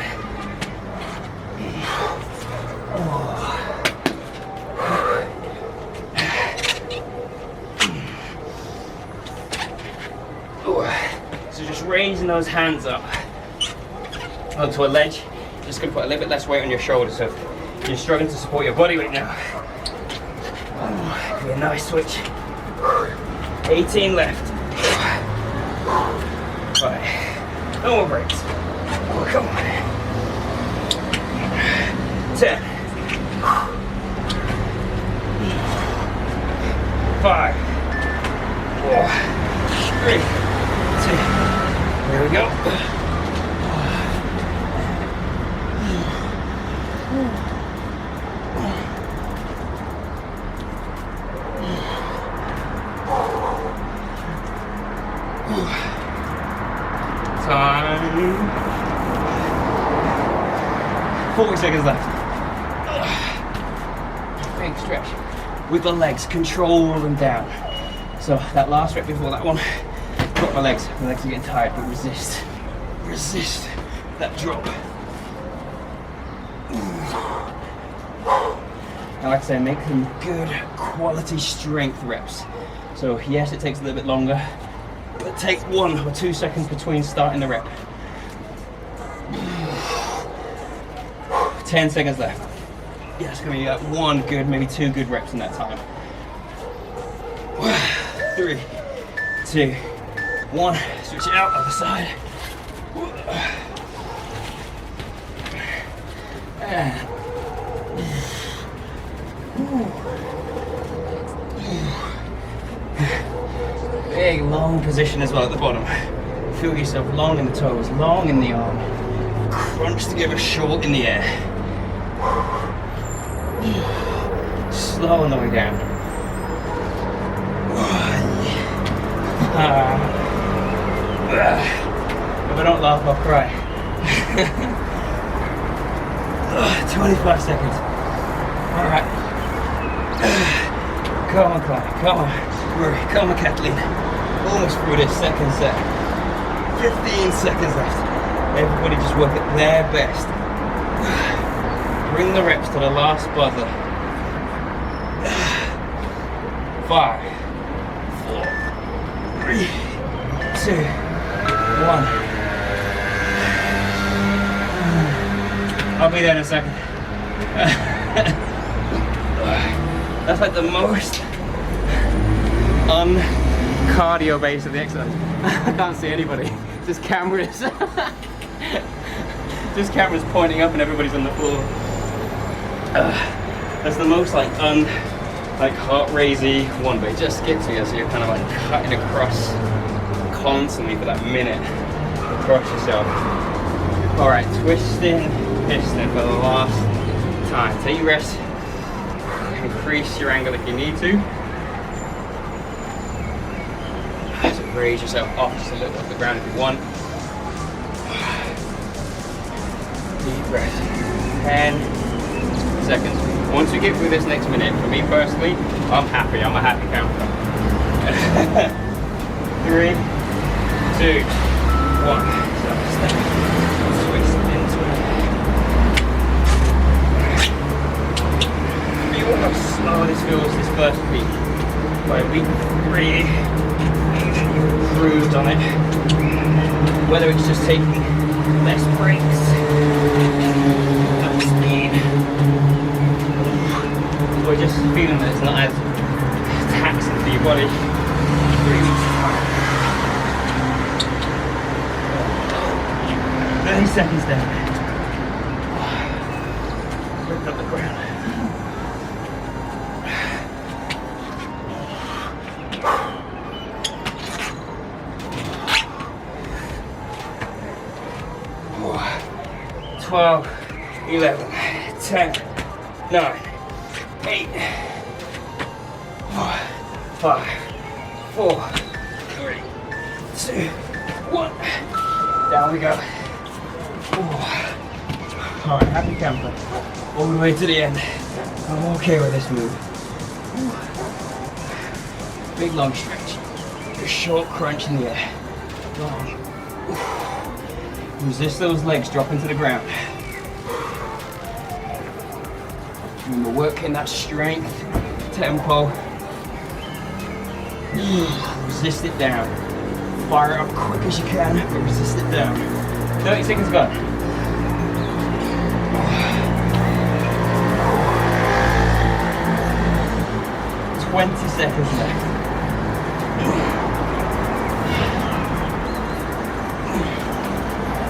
So just raising those hands up onto a ledge. Just gonna put a little bit less weight on your shoulders. So if you're struggling to support your body weight now, could be a nice switch. 18 left. Right. No more breaks. Oh, come on. 10. 5. 4. 3. 2. There we go. Time. 40 seconds left. Big stretch with the legs, control them down. So that last rep before that one, drop my legs are getting tired, but resist that drop. And like I say, make them good quality strength reps. So yes, it takes a little bit longer, but take 1 or 2 seconds between starting the rep. 10 seconds left. Yeah, it's gonna be like 1 good, maybe 2 good reps in that time. 3, 2, 1. Switch it out, other side. Big long position as well at the bottom. Feel yourself long in the toes, long in the arm. Crunch together, short in the air. Slow on the way down. If I don't laugh, I'll cry. 25 seconds. Alright. Come on, Clyde. Come on. Murray. Come on, Kathleen. Almost through this second set. 15 seconds left. Everybody just work at their best. Bring the reps to the last buzzer. 5, 3, 2, 1. I'll be there in a second. That's like the most un-cardio base of the exercise. I can't see anybody. Just cameras. Just cameras pointing up and everybody's on the floor. That's the most like heart raisy one, but it just gets you, so you're kind of like cutting across constantly for that minute across yourself. All right, twisting piston for the last time. Take your rest. Increase your angle if you need to. So raise yourself off just a little off the ground if you want. Deep breath. 10 seconds. Once we get through this next minute, for me personally, I'm happy. I'm a happy counter. 3, 2, 1. So step, twist into it. Feel how slow this feels this first week. By week 3, you've improved on it. Whether it's just taking less breaks, less speed, or just feeling that it's not as taxing for your body. 3 weeks time. 30 seconds down. Lift up the ground. Oh. 12, 11, 10, 9, 8, 5, 4, 3, 2, 1. Down we go. Alright, happy camper. All the way to the end. I'm okay with this move. Big long stretch. A short crunch in the air. Long. Resist those legs dropping to the ground. Remember, working that strength, tempo. Resist it down. Fire it up quick as you can, but resist it down. 30 seconds gone. 20 seconds left.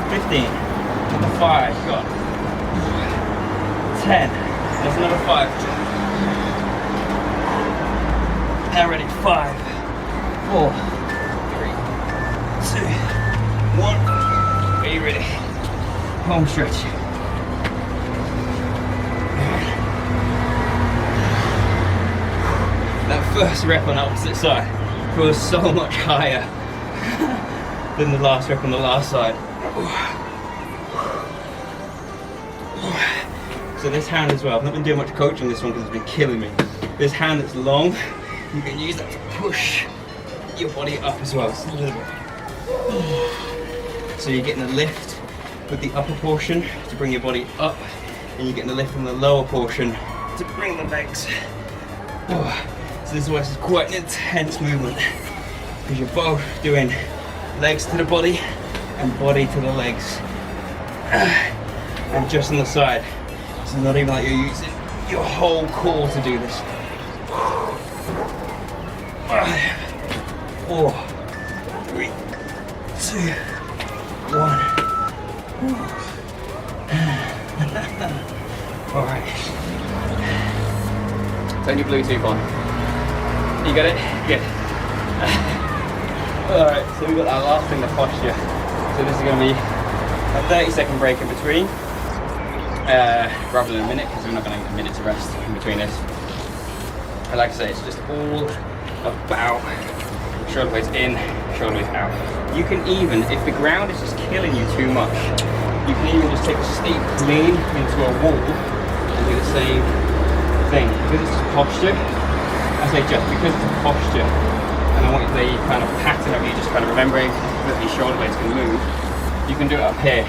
15. Another 5. Got 10. There's another 5. Now ready. 5, 4, 3, 2, 1. Are you ready? Home stretch. That first rep on the opposite side feels so much higher than the last rep on the last side. So this hand as well, I've not been doing much coaching on this one because it's been killing me. This hand that's long, you can use that to push your body up as well, just a little bit. So you're getting a lift with the upper portion to bring your body up, and you're getting a lift from the lower portion to bring the legs. So this is why this is quite an intense movement, because you're both doing legs to the body and body to the legs. And just on the side, it's not even like you're using your whole core to do this. 5, 4, 3, 2, 1. Alright. Turn your Bluetooth on. You got it? Good. Alright, so we've got that last thing, the posture. So this is going to be a 30-second break in between, rather than a minute, because we're not going to get a minute to rest in between this. And like I say, it's just all about shoulder blades in, shoulder blades out. You can even, if the ground is just killing you too much, you can even just take a steep lean into a wall and do the same thing. Because it's just posture, I say just because it's a posture, and I want the kind of pattern of you just kind of remembering that these shoulder blades can move, you can do it up here.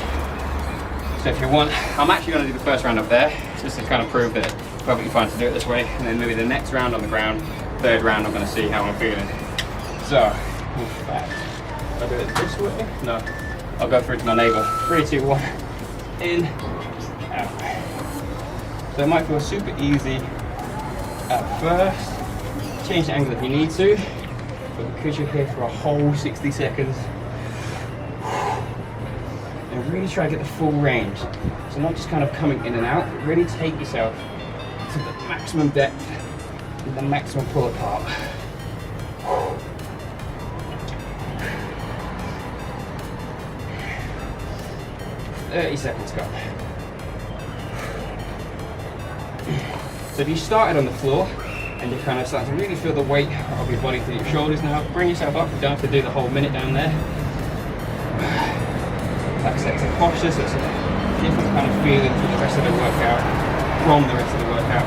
So if you want, I'm actually going to do the first round up there, just to kind of prove that it's perfectly fine to do it this way, and then maybe the next round on the ground, third round I'm going to see how I'm feeling. So, In fact, I'll do it this way. No, I'll go through to my navel. 3, 2, 1. In, out. So it might feel super easy at first. Change the angle if you need to, but because you're here for a whole 60 seconds, and really try to get the full range. So not just kind of coming in and out, but really take yourself to the maximum depth and the maximum pull apart. 30 seconds go. So if you started on the floor and you're kind of starting to really feel the weight of your body through your shoulders now, bring yourself up. You don't have to do the whole minute down there. That sets a posture, so it's a different kind of feeling for the rest of the workout, from the rest of the workout.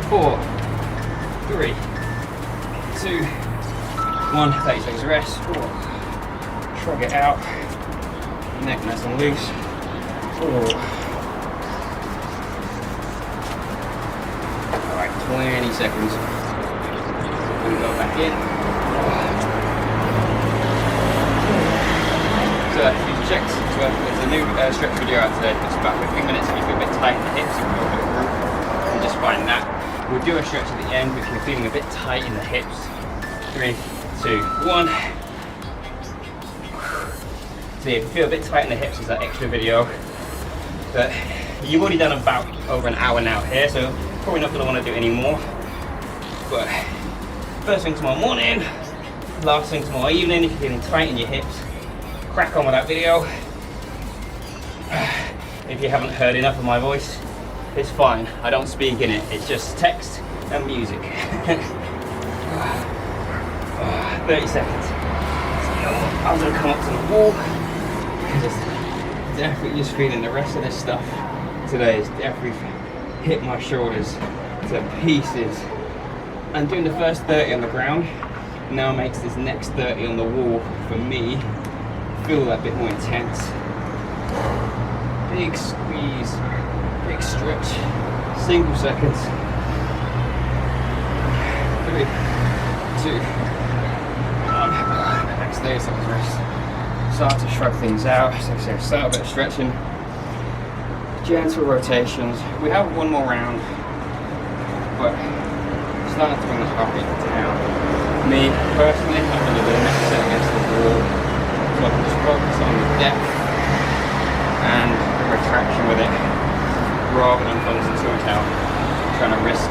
Four, 3, 2, 1. 30 seconds rest. Shrug it out. Neck nice and loose. 4. Alright, 20 seconds. We'll go back in. So if you checked, there's a new stretch video out today. It's about 15 minutes if you feel a bit tight in the hips, you can go a bit of group and just find that. We'll do a stretch at the end if you're feeling a bit tight in the hips. 3, 2, 1. So if you feel a bit tight in the hips, there's that extra video. But you've already done about over an hour now here, so probably not going to want to do any more. But first thing tomorrow morning, last thing tomorrow evening, if you're feeling tight in your hips, crack on with that video. If you haven't heard enough of my voice, it's fine. I don't speak in it. It's just text and music. 30 seconds. So I'm going to come up to the wall because it's definitely just feeling the rest of this stuff today is definitely hit my shoulders to pieces. And doing the first 30 on the ground now makes this next 30 on the wall for me feel that bit more intense. Big squeeze, big stretch, single seconds. 3, 2, 1. Next 30 seconds rest. Start to shrug things out. So start a bit of stretching. Gentle rotations. We have one more round, but starting to bring the heart rate down. Me personally, I'm going to do the next set against the wall, so I can just focus on the depth and the retraction with it, rather than focusing too much out, trying to risk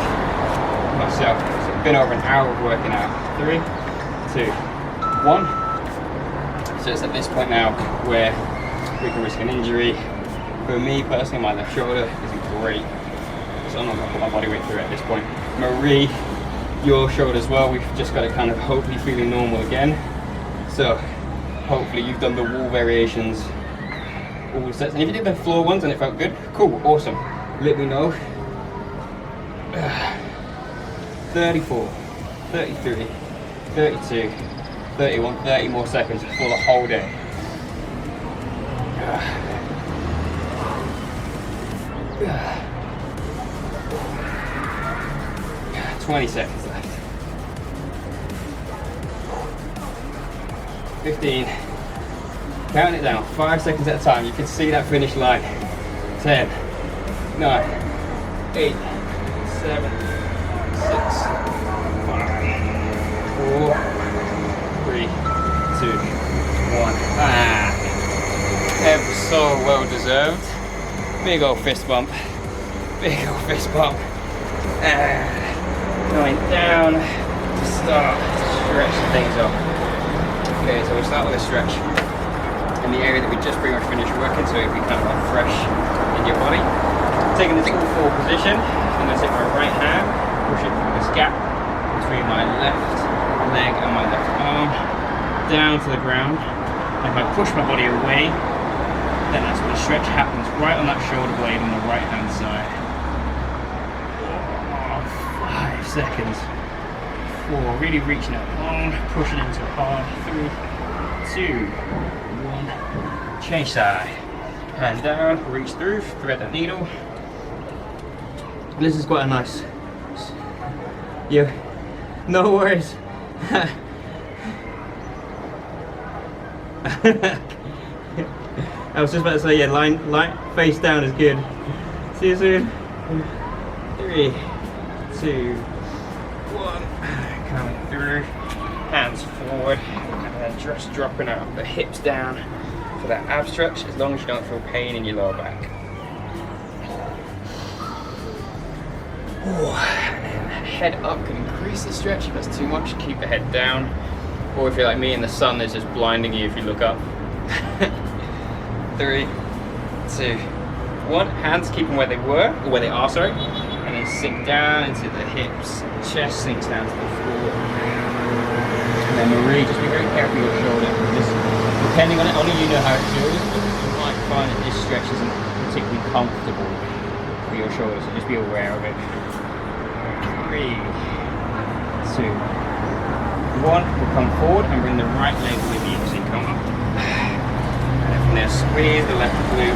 myself. So it's been over an hour of working out. 3, 2, 1. So it's at this point now where we can risk an injury. For me personally, my left shoulder isn't great, so I'm not going to put my body weight through it at this point. Marie, your shoulder as well, we've just got to kind of hopefully feeling normal again. So hopefully you've done the wall variations, all the sets, and if you did the floor ones and it felt good, cool, awesome, let me know. 34, 33, 32, 31, 30 more seconds for the whole day. 20 seconds left. 15. Count it down, 5 seconds at a time. You can see that finish line. 10, 9, 8, 7, 6, 5, 4, 3, 2, 1. Ever so well deserved. Big old fist bump. Big old fist bump. Going down to start to stretch things up. Okay, so we'll start with a stretch in the area that we just pretty much finished working, so it'll be kind of like fresh in your body. Taking this all forward position, I'm going to take my right hand, push it through this gap between my left leg and my left arm, down to the ground. And if I push my body away, then that's when the stretch happens right on that shoulder blade on the right hand side. 5 seconds. 4, really reaching out long, pushing into hard. 3, 2, 1. Change side. Hand down, reach through, thread that needle. This is quite a nice You, no worries. I was just about to say, yeah, line face down is good. See you soon. 3, 2, 1. Coming through. Hands forward, and then just dropping out the hips down for that ab stretch, as long as you don't feel pain in your lower back. Ooh. And then head up can increase the stretch. If that's too much, keep the head down. Or if you're like me and the sun is just blinding you if you look up. 3, 2, 1. Hands keep them where they were, or where they are, sorry. And then sink down into the hips. Chest sinks down to the floor. And then Marie, just be very careful with your shoulder. Just depending on it, only you know how it feels, but you might find that this stretch isn't particularly comfortable for your shoulder, so just be aware of it. 3, 2, 1. We'll come forward and bring the right leg with you. So you come up. And from there, squeeze the left glute.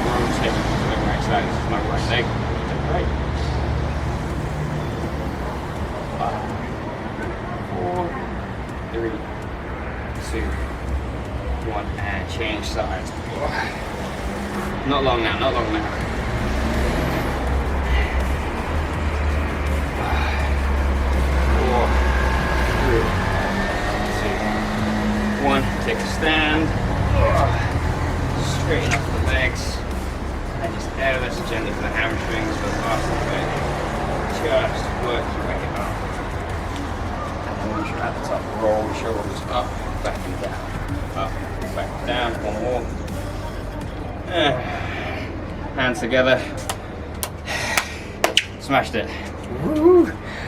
Rotate to the right side. This is my right leg. To the right. 5, 4, 3, 2, 1. And change sides. Not long now, not long now. 1, take a stand, straighten up the legs, and just elevate gently to the hamstrings for the last bit. Just work your way up. And then once you're at the top, roll the shoulders up, back and down. Up, back, down, one more. Hands together. Smashed it. Woo!